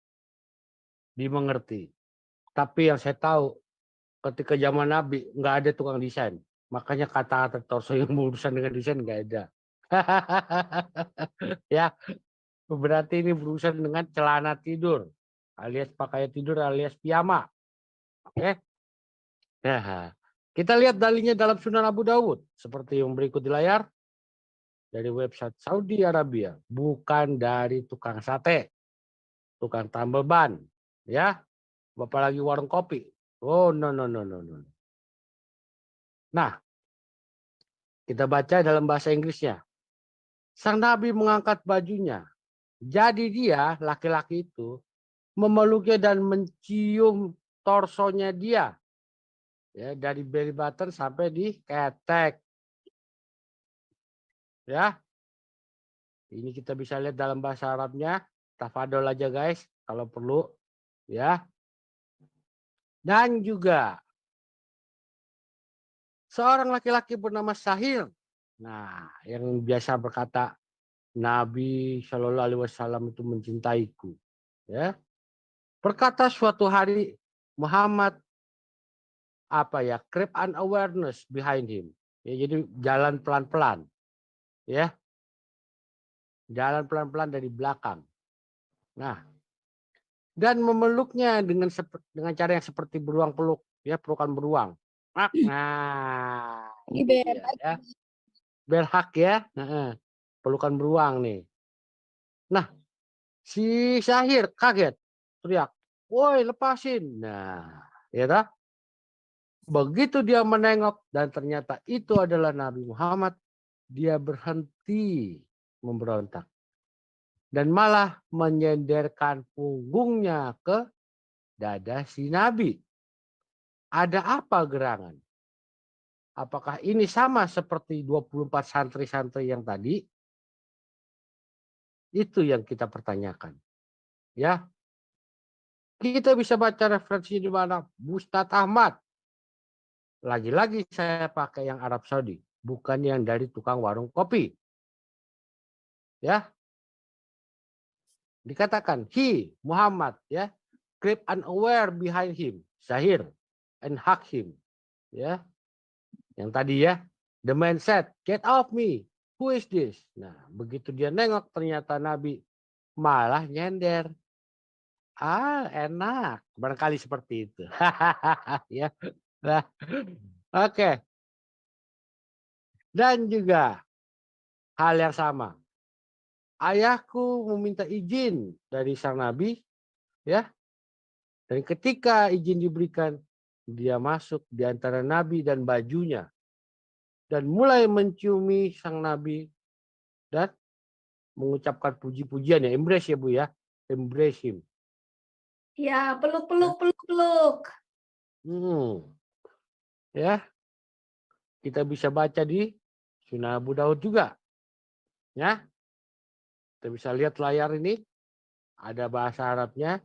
Dimengerti. Tapi yang saya tahu ketika zaman Nabi nggak ada tukang desain. Makanya kata-kata torso yang berurusan dengan desain nggak ada. Ya, berarti ini berurusan dengan celana tidur alias pakaian tidur alias piyama. Oke. Nah, kita lihat dalilnya dalam Sunan Abu Daud seperti yang berikut di layar dari website Saudi Arabia, bukan dari tukang sate, tukang tambal ban, ya. Bapak lagi warung kopi. Oh, no. Nah, kita baca dalam bahasa Inggrisnya. Sang Nabi mengangkat bajunya. Jadi dia, laki-laki itu, memeluknya dan mencium torsonya dia. Ya, dari belly button sampai di ketek. Ya. Ini kita bisa lihat dalam bahasa Arabnya. Tafadol aja guys, kalau perlu. Ya. Dan juga seorang laki-laki bernama Sahir. Nah, yang biasa berkata Nabi Shallallahu Alaihi Wasallam itu mencintaiku. Ya. Berkata suatu hari Muhammad creep an awareness behind him. Ya, jadi jalan pelan-pelan. Ya. Jalan pelan-pelan dari belakang. Nah, dan memeluknya dengan cara yang seperti beruang peluk, ya, pelukan beruang. Nah, ini dia ya. Berhak ya. Nah, pelukan beruang nih. Nah, si Syahir kaget, teriak, "Woi, lepasin." Nah, ya dah. Begitu dia menengok dan ternyata itu adalah Nabi Muhammad, dia berhenti memberontak dan malah menyenderkan punggungnya ke dada si Nabi. Ada apa gerangan? Apakah ini sama seperti 24 santri-santri yang tadi? Itu yang kita pertanyakan. Ya. Kita bisa baca referensi di mana Ustadz Ahmad. Lagi-lagi saya pakai yang Arab Saudi, bukan yang dari tukang warung kopi. Ya. Dikatakan he Muhammad ya, creep unaware behind him, Zahir and hug him. Ya. Yang tadi ya, the man said, "Get off me. Who is this?" Nah, begitu dia nengok ternyata Nabi malah nyender. Enak. Barangkali seperti itu. Ya. Nah, oke. Dan juga hal yang sama. Ayahku meminta izin dari sang Nabi, ya. Dan ketika izin diberikan, dia masuk di antara Nabi dan bajunya dan mulai menciumi sang Nabi dan mengucapkan puji-pujian ya, embrace ya Bu ya, embrace him. Ya, peluk. Ya, kita bisa baca di Sunan Abu Daud juga. Ya, kita bisa lihat layar ini, ada bahasa Arabnya,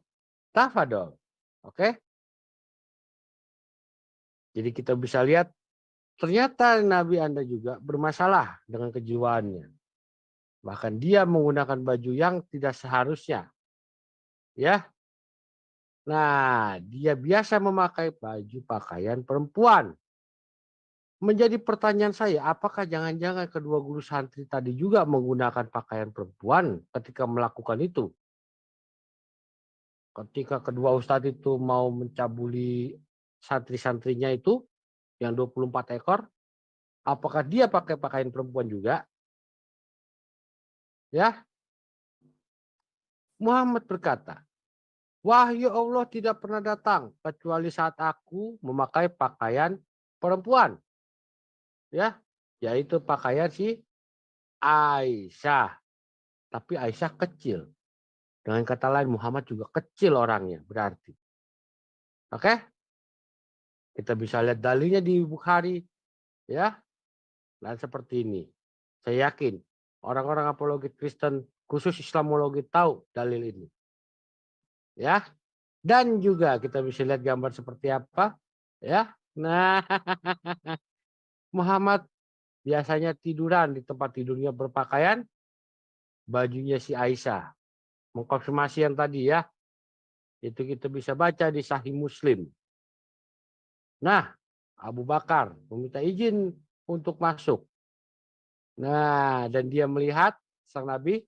tafadol. Oke. Jadi kita bisa lihat, ternyata Nabi Anda juga bermasalah dengan kejiwaannya. Bahkan dia menggunakan baju yang tidak seharusnya. Ya. Nah, dia biasa memakai baju pakaian perempuan. Menjadi pertanyaan saya, apakah jangan-jangan kedua guru santri tadi juga menggunakan pakaian perempuan ketika melakukan itu? Ketika kedua ustadz itu mau mencabuli santri-santrinya itu, yang 24 ekor, apakah dia pakai pakaian perempuan juga? Ya, Muhammad berkata, "Wahyu Allah tidak pernah datang kecuali saat aku memakai pakaian perempuan." ya, yaitu pakaian si Aisyah. Tapi Aisyah kecil. Dengan kata lain Muhammad juga kecil orangnya berarti. Oke? Kita bisa lihat dalilnya di Bukhari, ya. Dan seperti ini. Saya yakin orang-orang apologet Kristen khusus Islamologi tahu dalil ini. Ya. Dan juga kita bisa lihat gambar seperti apa, ya. Nah, Muhammad biasanya tiduran di tempat tidurnya berpakaian bajunya si Aisyah. Mengkonfirmasi yang tadi ya. Itu kita bisa baca di Sahih Muslim. Nah, Abu Bakar meminta izin untuk masuk. Nah, dan dia melihat sang Nabi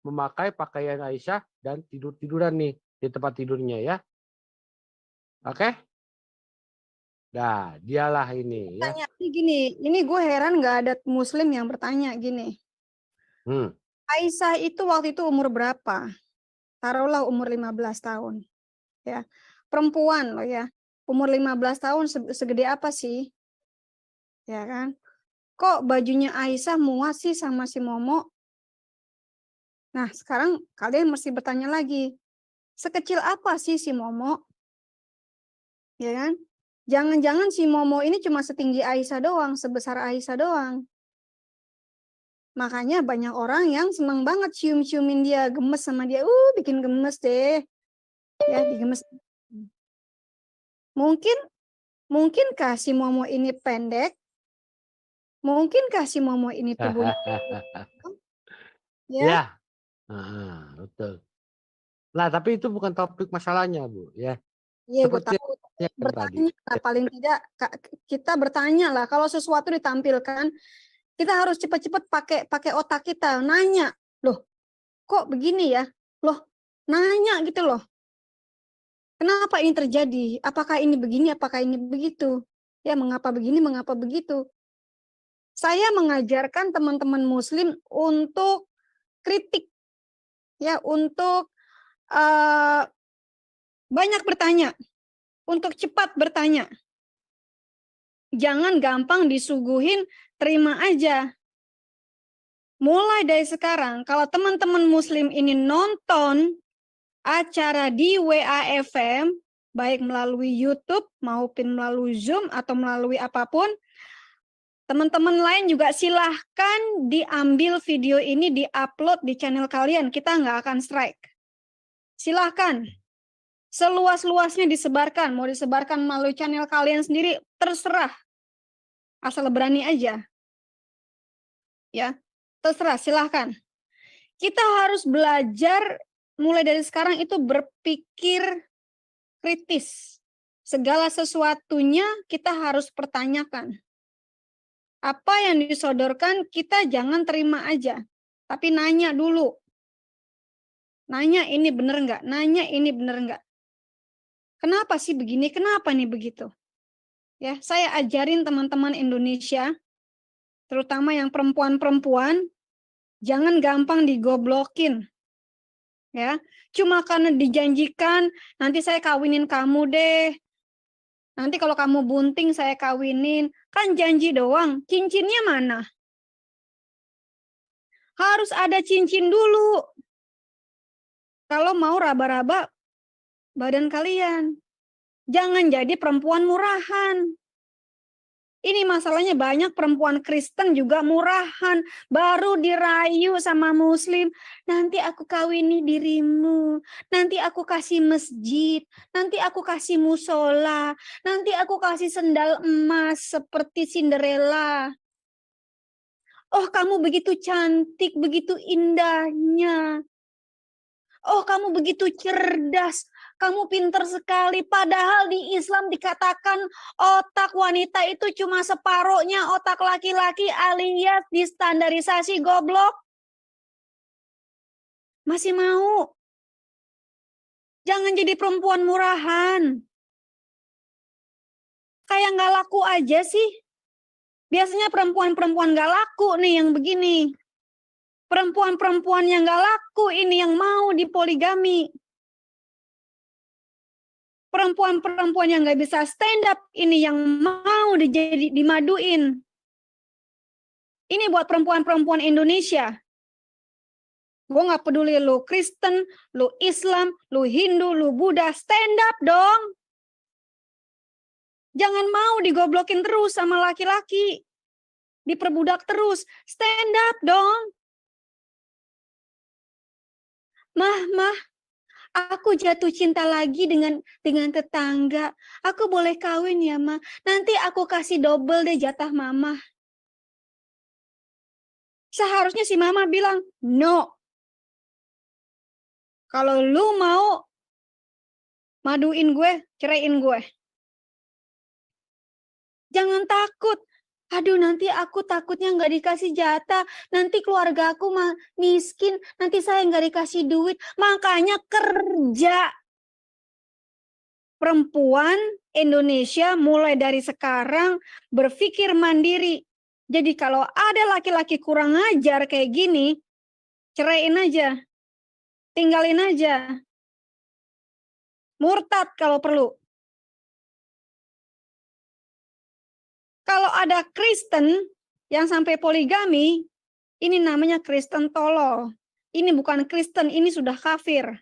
memakai pakaian Aisyah dan tidur-tiduran nih di tempat tidurnya ya. Oke? Nah, dialah ini ya. Tanya gini, ini gue heran nggak ada Muslim yang bertanya gini. Aisyah itu waktu itu umur berapa? Taruhlah umur 15 tahun. Ya. Perempuan loh ya. Umur 15 tahun segede apa sih? Ya kan? Kok bajunya Aisyah muat sih sama si Momo? Nah, sekarang kalian mesti bertanya lagi. Sekecil apa sih si Momo? Ya kan? Jangan-jangan si Momo ini cuma setinggi Aisyah doang, sebesar Aisyah doang. Makanya banyak orang yang senang banget cium-ciumin dia, gemes sama dia. Bikin gemes deh. Ya, digemes. Mungkinkah si Momo ini pendek? Mungkinkah si Momo ini tubuhnya? Ya. Betul. Nah, tapi itu bukan topik masalahnya, Bu, ya. Iya, gue Seperti tahu. yang tadi. Bertanya, paling tidak kita bertanya lah. Kalau sesuatu ditampilkan, kita harus cepat-cepat pakai otak kita. Nanya, loh, kok begini ya? Loh, nanya gitu loh. Kenapa ini terjadi? Apakah ini begini? Apakah ini begitu? Ya, mengapa begini? Mengapa begitu? Saya mengajarkan teman-teman Muslim untuk kritik, ya, untuk banyak bertanya, untuk cepat bertanya. Jangan gampang disuguhin, terima aja. Mulai dari sekarang, kalau teman-teman Muslim ini nonton acara di WAFM, baik melalui YouTube maupun melalui Zoom atau melalui apapun, teman-teman lain juga silahkan diambil video ini, di-upload di channel kalian. Kita nggak akan strike. Silahkan. Seluas-luasnya disebarkan. Mau disebarkan melalui channel kalian sendiri, terserah. Asal berani aja. Ya, terserah, silahkan. Kita harus belajar mulai dari sekarang itu berpikir kritis. Segala sesuatunya kita harus pertanyakan. Apa yang disodorkan kita jangan terima aja, tapi nanya dulu. Nanya ini bener nggak? Nanya ini bener nggak? Kenapa sih begini? Kenapa nih begitu? Ya, saya ajarin teman-teman Indonesia, terutama yang perempuan-perempuan, jangan gampang digoblokin. Ya, cuma karena dijanjikan nanti saya kawinin kamu deh. Nanti kalau kamu bunting saya kawinin. Kan janji doang, cincinnya mana? Harus ada cincin dulu. Kalau mau raba-raba badan kalian. Jangan jadi perempuan murahan. Ini masalahnya banyak perempuan Kristen juga murahan. Baru dirayu sama Muslim. Nanti aku kawini dirimu. Nanti aku kasih masjid. Nanti aku kasih musola. Nanti aku kasih sendal emas seperti Cinderella. Oh, kamu begitu cantik, begitu indahnya. Oh, kamu begitu cerdas, kamu pintar sekali. Padahal di Islam dikatakan otak wanita itu cuma separuhnya otak laki-laki alias distandarisasi goblok. Masih mau? Jangan jadi perempuan murahan. Kayak nggak laku aja sih. Biasanya perempuan-perempuan nggak laku nih yang begini. Perempuan-perempuan yang nggak laku ini yang mau dipoligami. Perempuan-perempuan yang nggak bisa stand up ini yang mau dimaduin. Ini buat perempuan-perempuan Indonesia. Gue nggak peduli lu Kristen, lu Islam, lu Hindu, lu Buddha, stand up dong. Jangan mau digoblokin terus sama laki-laki. Diperbudak terus, stand up dong. Mah, aku jatuh cinta lagi dengan tetangga. Aku boleh kawin ya, Mah. Nanti aku kasih double deh jatah Mama. Seharusnya si Mama bilang, no. Kalau lu mau maduin gue, ceraiin gue. Jangan takut. Aduh, nanti aku takutnya nggak dikasih jatah. Nanti keluarga aku miskin. Nanti saya nggak dikasih duit. Makanya kerja. Perempuan Indonesia mulai dari sekarang berpikir mandiri. Jadi kalau ada laki-laki kurang ajar kayak gini, ceraiin aja. Tinggalin aja. Murtad kalau perlu. Kalau ada Kristen yang sampai poligami, ini namanya Kristen tolol. Ini bukan Kristen, ini sudah kafir.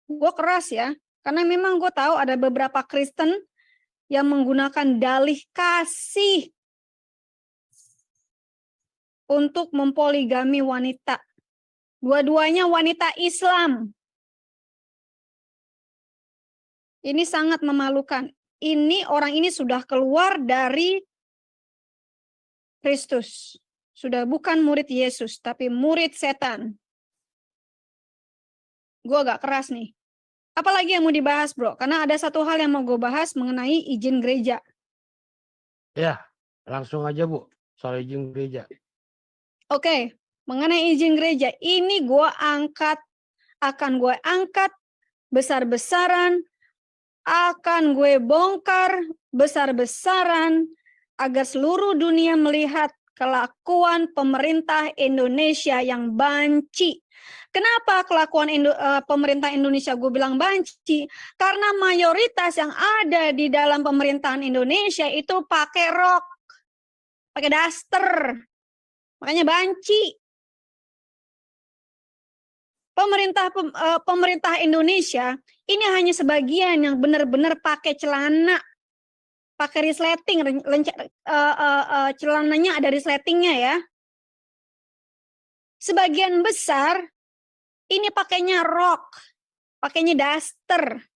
Gue keras ya, karena memang gue tahu ada beberapa Kristen yang menggunakan dalih kasih untuk mempoligami wanita. Dua-duanya wanita Islam. Ini sangat memalukan. Orang ini sudah keluar dari Kristus. Sudah bukan murid Yesus, tapi murid setan. Gue agak keras nih. Apalagi yang mau dibahas, bro? Karena ada satu hal yang mau gue bahas mengenai izin gereja. Ya, langsung aja Bu, soal izin gereja. Oke, mengenai izin gereja, ini akan gue angkat besar-besaran, akan gue bongkar besar-besaran, agar seluruh dunia melihat kelakuan pemerintah Indonesia yang banci. Kenapa kelakuan pemerintah Indonesia gue bilang banci? Karena mayoritas yang ada di dalam pemerintahan Indonesia itu pakai rok, pakai daster. Makanya banci. Pemerintah Indonesia ini hanya sebagian yang benar-benar pakai celana, pakai resleting, celananya ada resletingnya ya. Sebagian besar ini pakainya rok, pakainya daster.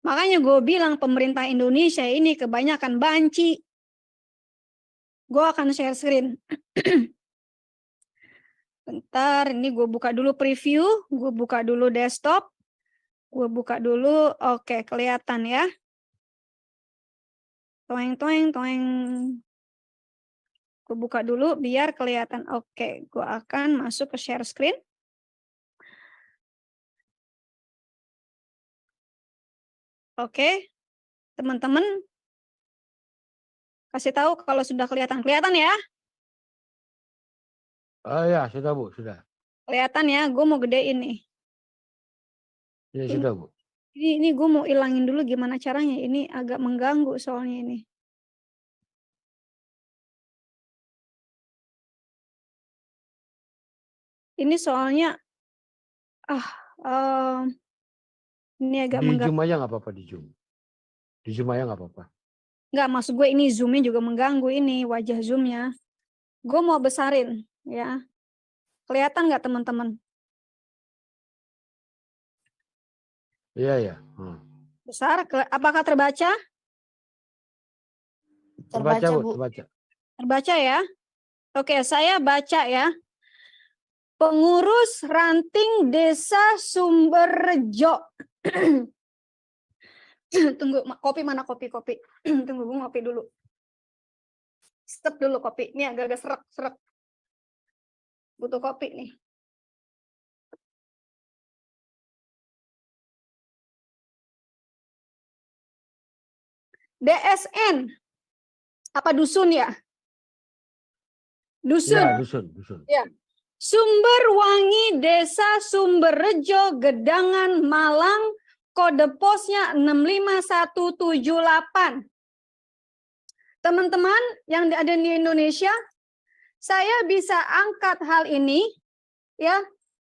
Makanya gue bilang pemerintah Indonesia ini kebanyakan banci. Gue akan share screen. Bentar, ini gue buka dulu preview, gue buka dulu desktop, gue buka dulu, oke kelihatan ya. Toeng. Gue buka dulu biar kelihatan. Oke, gue akan masuk ke share screen. Oke, teman-teman, kasih tahu kalau sudah kelihatan. Kelihatan ya? Oh ya, sudah Bu, sudah. Kelihatan ya, gue mau gedein nih. Ya, sudah Bu. Ini gue mau ilangin dulu gimana caranya. Ini agak mengganggu soalnya ini. Ini soalnya, ini agak Di mengganggu. Zoom aja nggak apa-apa, di Zoom. Di Zoom aja nggak apa-apa. Nggak, maksud gue ini zoomnya juga mengganggu ini, wajah zoomnya. Gue mau besarin ya. Kelihatan nggak teman-teman? Iya. Besar, apakah terbaca? Terbaca Bu, terbaca. Terbaca ya. Oke, saya baca ya. Pengurus Ranting Desa Sumberrejo. Tunggu, kopi mana kopi? Tunggu, gue ngopi dulu. Stop dulu kopi. Ini agak-agak serak. Butuh kopi nih. DSN. Apa dusun ya? Dusun. Ya, dusun. Ya. Sumberwangi Desa Sumberrejo, Gedangan, Malang, kode posnya 65178. teman-teman yang ada di Indonesia, saya bisa angkat hal ini ya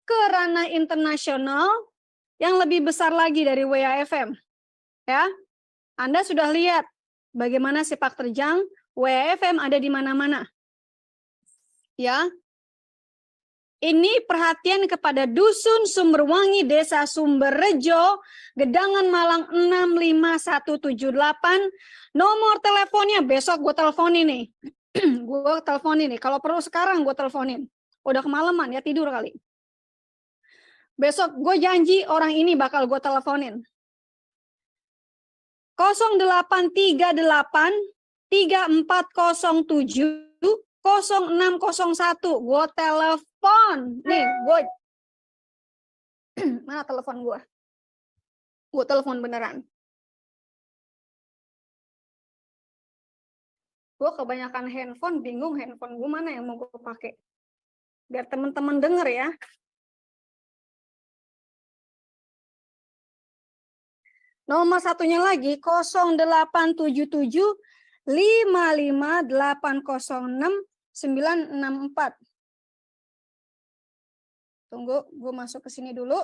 ke ranah internasional yang lebih besar lagi dari WAFM. Ya. Anda sudah lihat bagaimana sepak terjang WAFM ada di mana-mana. Ya. Ini perhatian kepada Dusun Sumberwangi, Desa Sumberrejo, Gedangan Malang 65178. Nomor teleponnya besok gue teleponin nih. Gue teleponin nih. Kalau perlu sekarang gue teleponin. Udah kemalaman ya, tidur kali. Besok gue janji orang ini bakal gue teleponin. 0838 3407 0601. Gue telepon. Nih, gue mana telepon gue? Gue telepon beneran. Gue kebanyakan handphone, bingung handphone gue mana yang mau gue pakai. Biar teman-teman denger ya. Nomor satunya lagi 0877 55806 964. Tunggu, gue masuk ke sini dulu.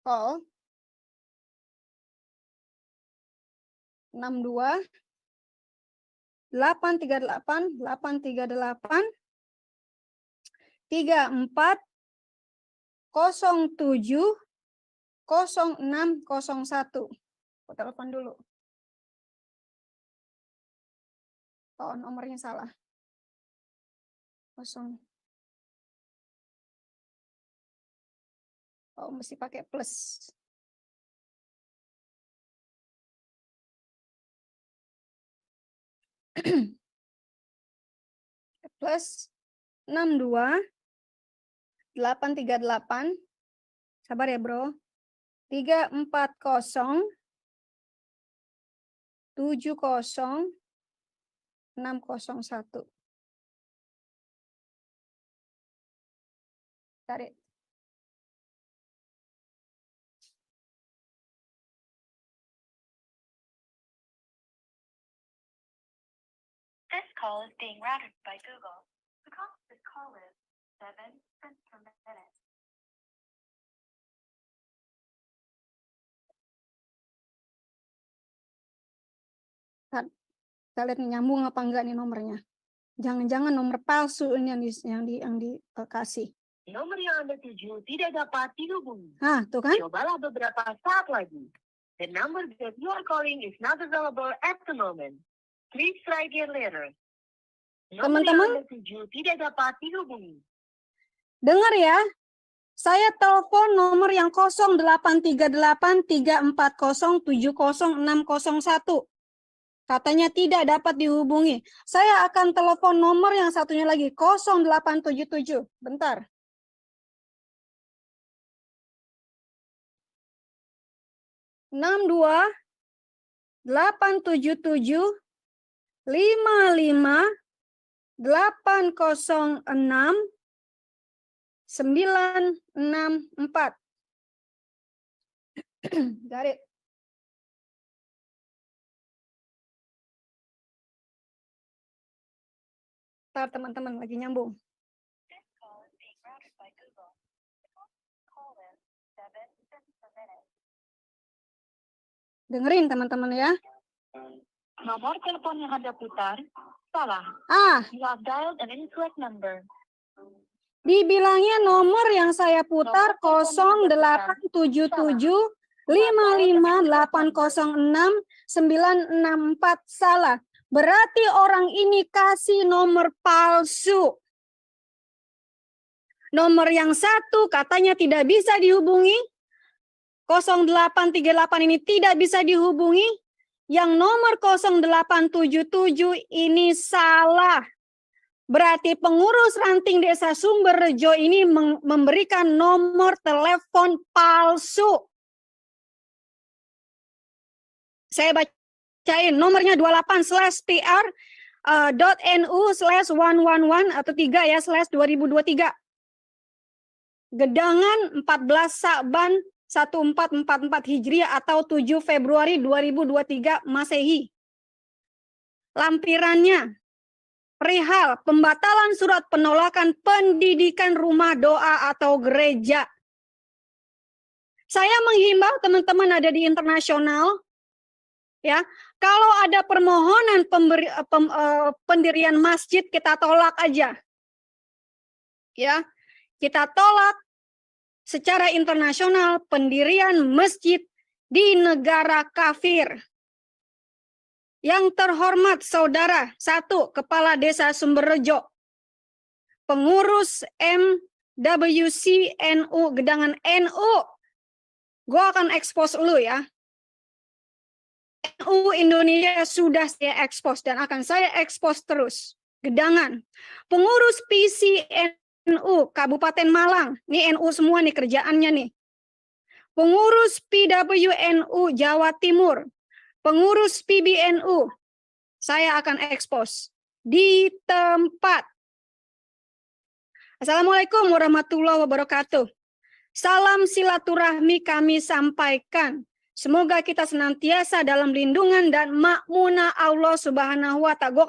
Call 62 838 838 34 07 0601. Aku telepon dulu. Oh, nomornya salah. 0. Oh, mesti pakai plus. Plus 62 838. Sabar ya, Bro. 340 70 601. Tarik. This call is being routed by Google. The cost of this call is 7 cents per minute. Kita lihat nyambung apa enggak nih nomornya. Jangan-jangan nomor palsu ini yang dikasih. Nomor yang Anda tuju tidak dapat dihubungi. Ah, tuh kan? Cobalah beberapa saat lagi. The number that you are calling is not available at the moment. Please try again later. Nomor yang Teman-teman, Anda tuju tidak dapat dihubungi. dengar ya. Saya telepon nomor yang 0838 340 70 601. Katanya tidak dapat dihubungi. Saya akan telepon nomor yang satunya lagi 0877. Bentar. Enam dua 877 55 806 964. Got it. Ntar teman-teman lagi nyambung. This call is being routed by Google. The cost of this call is 7 cents per minute. Dengerin teman-teman ya. Nomor telepon yang Anda putar salah. Ah, You have dialed an incorrect number. dibilangnya nomor yang saya putar 0877 55 806 964 salah. Berarti orang ini kasih nomor palsu. Nomor yang satu katanya tidak bisa dihubungi. 0838 ini tidak bisa dihubungi. Yang nomor 0877 ini salah. Berarti pengurus ranting Desa Sumberrejo ini memberikan nomor telepon palsu. Saya bacain nomornya 28/pr.nu/111 atau 3 ya /2023. Gedangan 14 Sakban 1444 Hijriah atau 7 Februari 2023 Masehi. Lampirannya perihal pembatalan surat penolakan pendidikan rumah doa atau gereja. Saya menghimbau teman-teman ada di internasional, ya, kalau ada permohonan pendirian masjid, kita tolak aja. Ya, kita tolak secara internasional pendirian masjid di negara kafir. Yang terhormat saudara, 1. Kepala Desa Sumberrejo, pengurus MWC NU, Gedangan NU. Gue akan expose lu ya. NU Indonesia sudah saya expose dan akan saya expose terus. Gedangan. Pengurus PCNU Kabupaten Malang. Ini NU semua nih kerjaannya nih. Pengurus PWNU Jawa Timur. Pengurus PBNU. Saya akan expose di tempat. Assalamualaikum warahmatullahi wabarakatuh. Salam silaturahmi kami sampaikan. Semoga kita senantiasa dalam lindungan dan makmuna Allah Subhanahu wa ta'ala.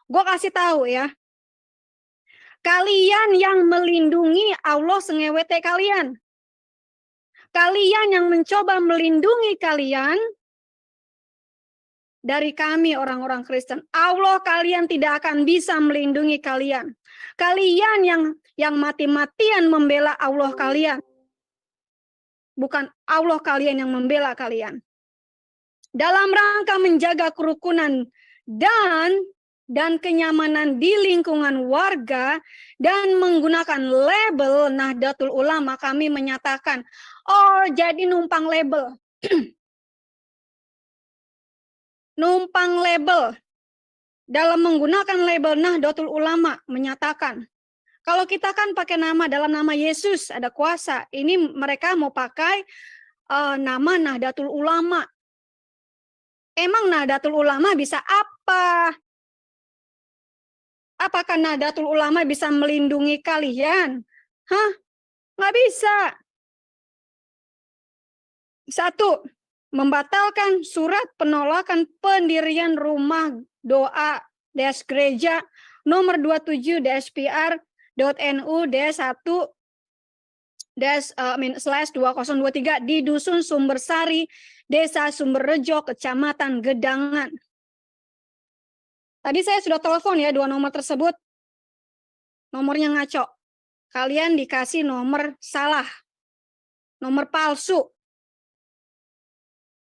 Gue kasih tahu ya. Kalian yang melindungi Allah sengewete kalian. Kalian yang mencoba melindungi kalian dari kami orang-orang Kristen. Allah kalian tidak akan bisa melindungi kalian. Kalian yang mati-matian membela Allah kalian. Bukan Allah kalian yang membela kalian. Dalam rangka menjaga kerukunan dan kenyamanan di lingkungan warga dan menggunakan label Nahdlatul Ulama, kami menyatakan, oh jadi numpang label. Numpang label. Dalam menggunakan label Nahdlatul Ulama menyatakan, kalau kita kan pakai nama dalam nama Yesus ada kuasa. Ini mereka mau pakai nama Nahdlatul Ulama. Emang Nahdlatul Ulama bisa apa? Apakah Nahdlatul Ulama bisa melindungi kalian? Hah? Nggak bisa. 1. Membatalkan surat penolakan pendirian rumah doa gereja nomor 27-PR.NU-1/2023 di Dusun Sumbersari, Desa Sumberrejo, Kecamatan Gedangan. Tadi saya sudah telepon ya 2 nomor tersebut. Nomornya ngaco. Kalian dikasih nomor salah. Nomor palsu.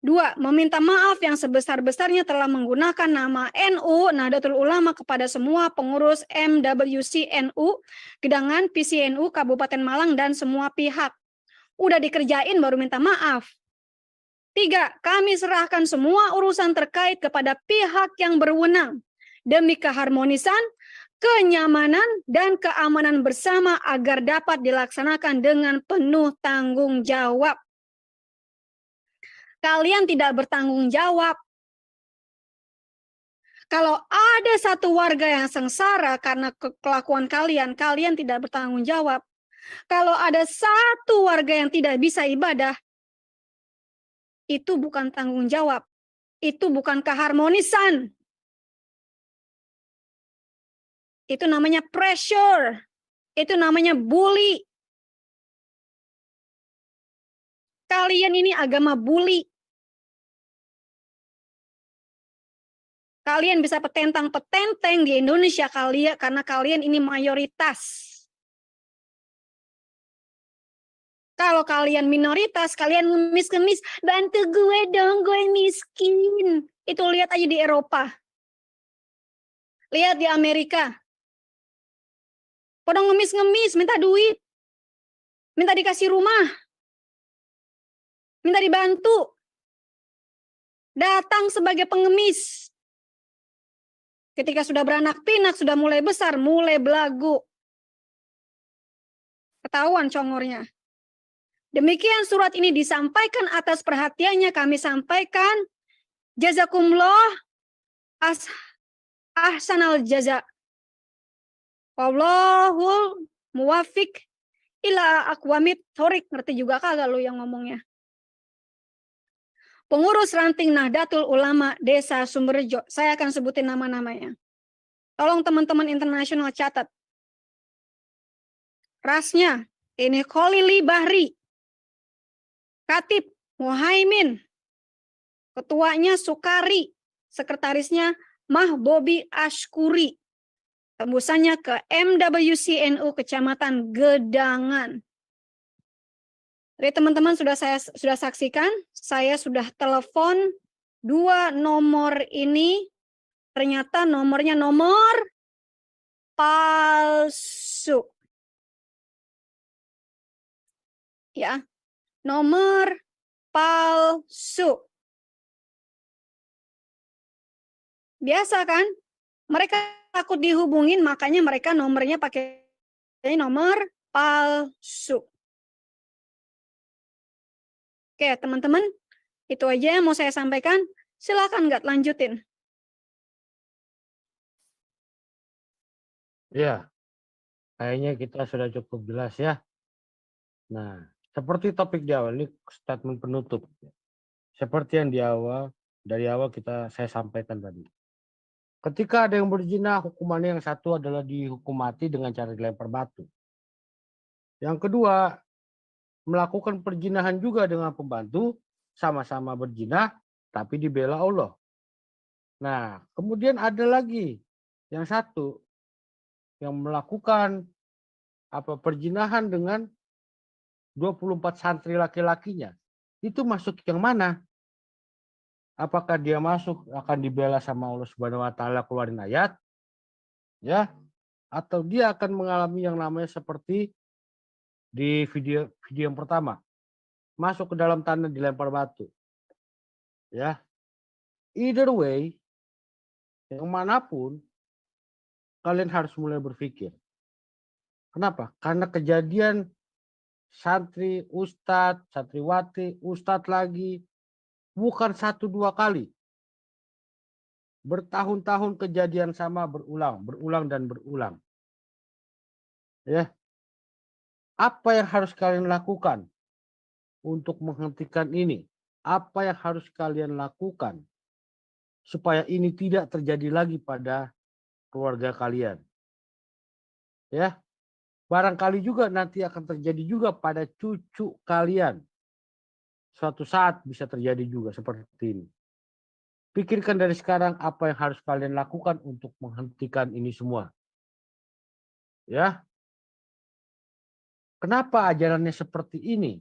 2. Meminta maaf yang sebesar-besarnya telah menggunakan nama NU, Nahdlatul Ulama kepada semua pengurus MWC NU, Gedangan, PCNU, Kabupaten Malang, dan semua pihak. Udah dikerjain baru minta maaf. 3. Kami serahkan semua urusan terkait kepada pihak yang berwenang demi keharmonisan, kenyamanan, dan keamanan bersama agar dapat dilaksanakan dengan penuh tanggung jawab. Kalian tidak bertanggung jawab. Kalau ada satu warga yang sengsara karena kelakuan kalian, kalian tidak bertanggung jawab. Kalau ada satu warga yang tidak bisa ibadah, itu bukan tanggung jawab. Itu bukan keharmonisan. Itu namanya pressure. Itu namanya bully. Kalian ini agama bully. Kalian bisa petentang-petenteng di Indonesia karena kalian ini mayoritas. Kalau kalian minoritas, kalian ngemis-ngemis, bantu gue dong, gue miskin. Itu lihat aja di Eropa. Lihat di Amerika. Pada ngemis-ngemis, minta duit. Minta dikasih rumah. Minta dibantu. Datang sebagai pengemis. Ketika sudah beranak pinak, sudah mulai besar, mulai belagu. Ketahuan congornya. Demikian surat ini disampaikan atas perhatiannya kami sampaikan. Jazakumullah ahsanal jaza. Wallahul muwafiq ila akwamit thorik, ngerti juga kagak lu yang ngomongnya? Pengurus ranting Nahdlatul Ulama Desa Sumberjo, saya akan sebutin nama-namanya. Tolong teman-teman internasional catat. Rasnya, ini Kholili Bahri, Katib Muhaimin, ketuanya Sukari, sekretarisnya Mahbobi Ashkuri, tembusannya ke MWCNU Kecamatan Gedangan. Jadi teman-teman sudah saksikan, saya sudah telepon 2 nomor ini, ternyata nomornya nomor palsu. Ya, nomor palsu. Biasa kan? Mereka takut dihubungin, makanya mereka nomornya pakai nomor palsu. Oke, teman-teman, itu aja yang mau saya sampaikan. Silakan nggak lanjutin. Ya, kayaknya kita sudah cukup jelas ya. Nah, seperti topik di awal, ini statement penutup. Seperti yang dari awal saya sampaikan tadi. Ketika ada yang berzina, hukumannya yang satu adalah dihukum mati dengan cara dilempar batu. Yang kedua, melakukan perzinahan juga dengan pembantu, sama-sama berzina, tapi dibela Allah. Nah, kemudian ada lagi yang satu, yang melakukan perzinahan dengan 24 santri laki-lakinya. Itu masuk yang mana? Apakah dia masuk akan dibela sama Allah Subhanahu wa taala keluarin ayat? Ya, atau dia akan mengalami yang namanya seperti di video yang pertama. Masuk ke dalam tanah dilempar batu. Ya. Either way, yang manapun kalian harus mulai berpikir. Kenapa? Karena kejadian santri, ustadz, santriwati, ustadz lagi bukan 1-2 kali. Bertahun-tahun kejadian sama berulang dan berulang. Ya. Apa yang harus kalian lakukan untuk menghentikan ini? Apa yang harus kalian lakukan supaya ini tidak terjadi lagi pada keluarga kalian? Ya. Barangkali juga nanti akan terjadi juga pada cucu kalian. Suatu saat bisa terjadi juga seperti ini. Pikirkan dari sekarang apa yang harus kalian lakukan untuk menghentikan ini semua. Ya. Kenapa ajarannya seperti ini?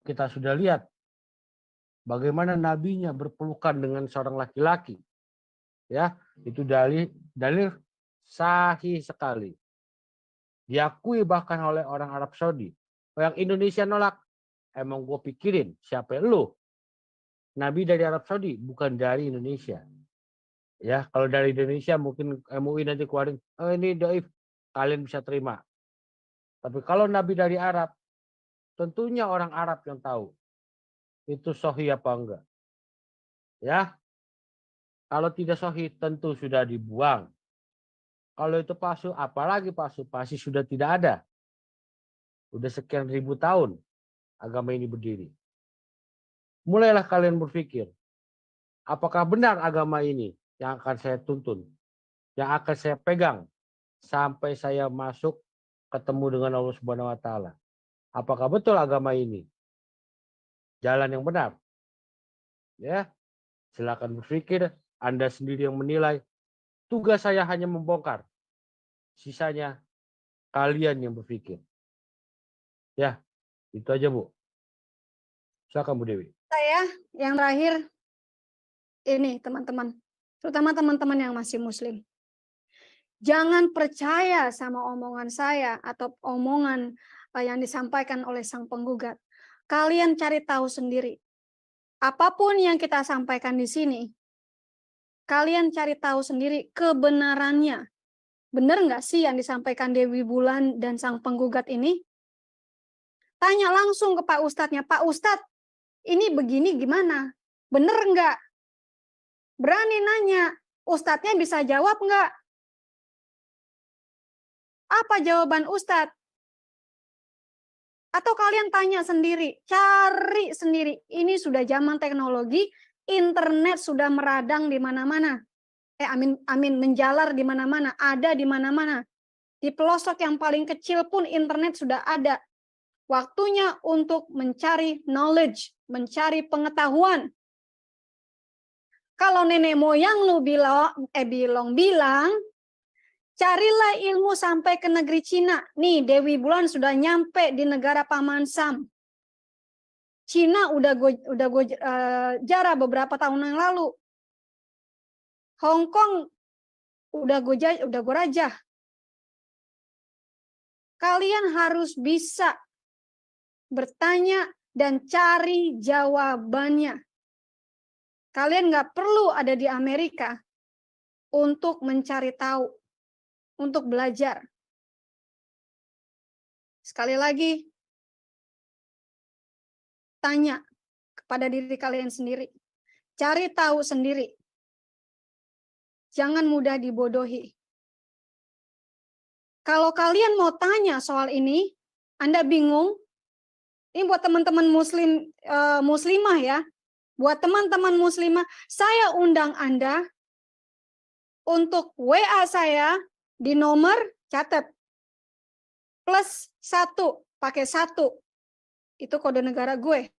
Kita sudah lihat bagaimana nabinya berpelukan dengan seorang laki-laki. Ya, itu dalil sahih sekali. Diakui bahkan oleh orang Arab Saudi. Yang Indonesia nolak. Emang gue pikirin siapa lu? Nabi dari Arab Saudi, bukan dari Indonesia. Ya, kalau dari Indonesia mungkin MUI nanti keluarin, ini dhaif, kalian bisa terima. Tapi kalau Nabi dari Arab, tentunya orang Arab yang tahu itu sahih apa enggak. Ya, kalau tidak sahih tentu sudah dibuang. Kalau itu palsu, apalagi palsu, pasti sudah tidak ada. Udah sekian ribu tahun agama ini berdiri. Mulailah kalian berpikir, apakah benar agama ini yang akan saya tuntun, yang akan saya pegang sampai saya masuk ketemu dengan Allah Subhanahu wa taala. Apakah betul agama ini jalan yang benar? Ya, silakan berpikir, Anda sendiri yang menilai. Tugas saya hanya membongkar. Sisanya kalian yang berpikir. Ya, itu aja, Bu. Silakan, Bu Dewi. Saya yang terakhir ini teman-teman, terutama teman-teman yang masih muslim. Jangan percaya sama omongan saya atau omongan yang disampaikan oleh sang penggugat. Kalian cari tahu sendiri. Apapun yang kita sampaikan di sini, kalian cari tahu sendiri kebenarannya. Benar nggak sih yang disampaikan Dewi Bulan dan sang penggugat ini? Tanya langsung ke Pak Ustadznya, Pak Ustadz, ini begini gimana? Bener nggak? Berani nanya, Ustadznya bisa jawab nggak? Apa jawaban Ustadz? Atau kalian tanya sendiri, cari sendiri. Ini sudah zaman teknologi, internet sudah meradang di mana-mana. Menjalar di mana-mana, ada di mana-mana. Di pelosok yang paling kecil pun internet sudah ada. Waktunya untuk mencari knowledge, mencari pengetahuan. Kalau nenek moyang lu bilang, carilah ilmu sampai ke negeri Cina. Nih, Dewi Bulan sudah nyampe di negara Paman Sam. Cina udah gue jarah beberapa tahun yang lalu. Hong Kong udah gue rajah. Kalian harus bisa bertanya dan cari jawabannya. Kalian nggak perlu ada di Amerika untuk mencari tahu, untuk belajar. Sekali lagi, tanya kepada diri kalian sendiri. Cari tahu sendiri. Jangan mudah dibodohi. Kalau kalian mau tanya soal ini, Anda bingung, ini buat teman-teman muslimah ya, buat teman-teman muslimah, saya undang Anda untuk WA saya di nomor, catat, +1, pakai 1, itu kode negara gue.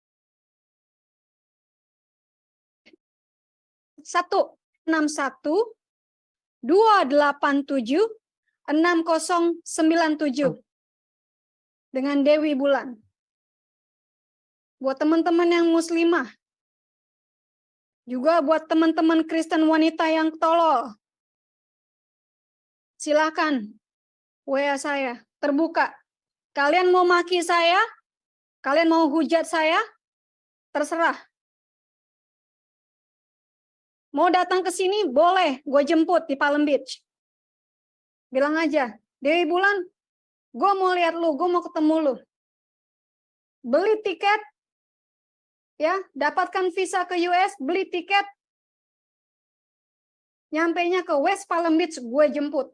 161-287-6097 dengan Dewi Bulan. Buat teman-teman yang muslimah, juga buat teman-teman Kristen wanita yang tolol, silakan WA saya terbuka. Kalian mau maki saya, kalian mau hujat saya, terserah. Mau datang ke sini, boleh, gue jemput di Palm Beach. Bilang aja, Dewi Bulan, gue mau lihat lu, gue mau ketemu lu. Beli tiket, ya, dapatkan visa ke US, beli tiket, nyampainya ke West Palm Beach, gue jemput.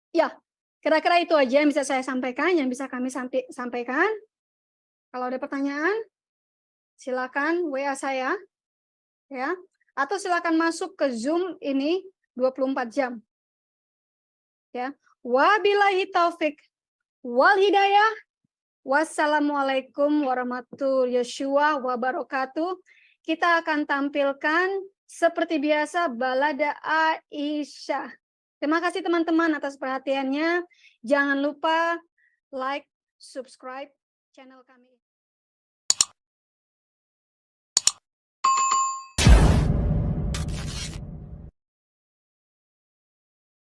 Ya, kira-kira itu aja yang bisa saya sampaikan, yang bisa kami sampaikan. Kalau ada pertanyaan, silakan WA saya. Ya, atau silakan masuk ke Zoom ini 24 jam. Ya, wabillahi taufik wal hidayah. Wassalamualaikum warahmatullahi wabarakatuh. Kita akan tampilkan seperti biasa balada Aisyah. Terima kasih teman-teman atas perhatiannya. Jangan lupa like, subscribe channel kami.